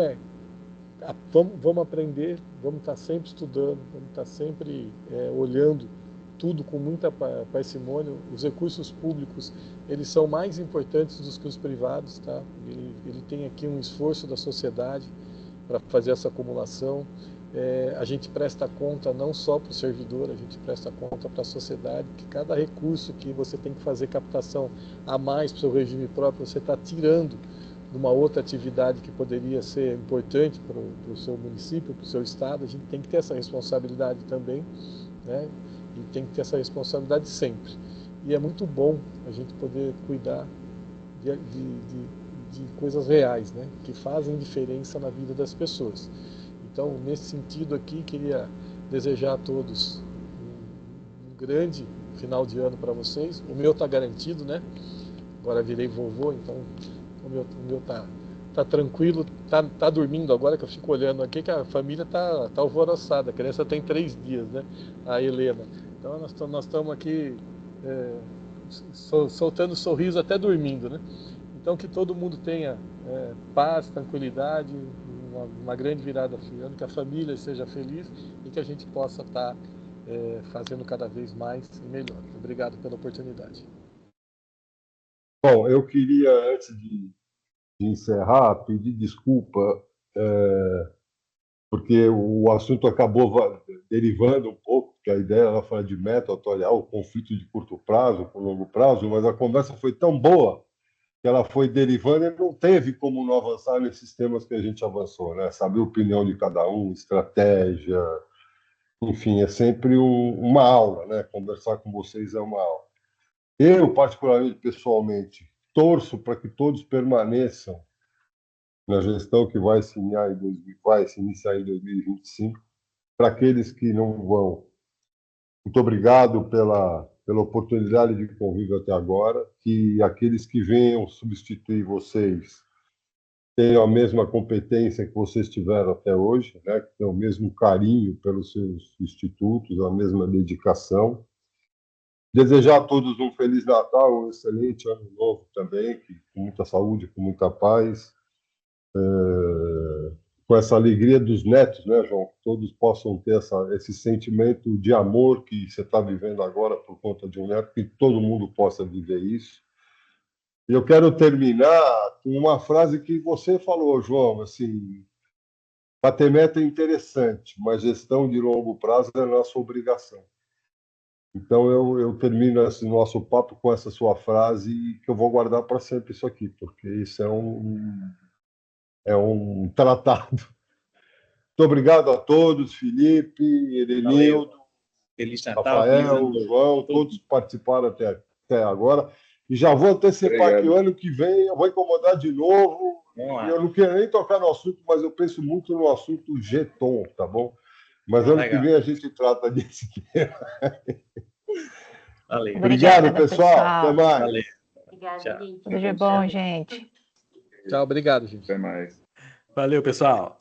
vamos aprender, vamos estar sempre estudando, vamos estar sempre olhando tudo com muita parcimônia. Os recursos públicos, eles são mais importantes do que os privados, tá? Ele tem aqui um esforço da sociedade para fazer essa acumulação. A gente presta conta não só para o servidor, a gente presta conta para a sociedade, que cada recurso que você tem que fazer captação a mais para o seu regime próprio, você está tirando de uma outra atividade que poderia ser importante para o seu município, para o seu estado. A gente tem que ter essa responsabilidade também, né? E tem que ter essa responsabilidade sempre. E é muito bom a gente poder cuidar de coisas reais, né? Que fazem diferença na vida das pessoas. Então, nesse sentido aqui, queria desejar a todos um grande final de ano para vocês. O meu está garantido, né? Agora virei vovô, então o meu tá tranquilo, tá dormindo agora, que eu fico olhando aqui, que a família tá alvoroçada. A criança tem 3 dias, né? A Helena. Então nós estamos aqui soltando sorriso até dormindo, né? Então, que todo mundo tenha paz, tranquilidade, uma grande virada de ano, que a família seja feliz e que a gente possa estar fazendo cada vez mais e melhor. Obrigado pela oportunidade. Bom, eu queria, antes de encerrar, pedir desculpa, porque o assunto acabou derivando um pouco, porque a ideia era falar de meta atuarial, conflito de curto prazo, com longo prazo, mas a conversa foi tão boa que ela foi derivando e não teve como não avançar nesses temas que a gente avançou, né? Saber a opinião de cada um, estratégia, enfim, é sempre uma aula, né? Conversar com vocês é uma aula. Eu, particularmente, pessoalmente, torço para que todos permaneçam na gestão que vai se iniciar em 2025. Para aqueles que não vão, muito obrigado pela oportunidade de convívio até agora, que aqueles que venham substituir vocês tenham a mesma competência que vocês tiveram até hoje, né? Que tenham o mesmo carinho pelos seus institutos, a mesma dedicação. Desejar a todos um Feliz Natal, um excelente Ano Novo também, com muita saúde, com muita paz, com essa alegria dos netos, né, João? Que todos possam ter esse sentimento de amor que você está vivendo agora por conta de um neto, que todo mundo possa viver isso. E eu quero terminar com uma frase que você falou, João, assim, bater meta é interessante, mas gestão de longo prazo é a nossa obrigação. Então, eu termino esse nosso papo com essa sua frase, que eu vou guardar para sempre isso aqui, porque isso é um tratado. Muito obrigado a todos, Felipe, Erenildo, Feliz Natal, Rafael, João, todos participaram até agora. E já vou antecipar que o ano que vem eu vou incomodar de novo. E eu não quero nem tocar no assunto, mas eu penso muito no assunto Geton, tá bom? Mas ano que vem a gente trata disso. Valeu. Obrigado, pessoal. Até mais. Valeu. Obrigada, gente. Tudo de bom, gente. Tchau, obrigado, gente. Até mais. Valeu, pessoal.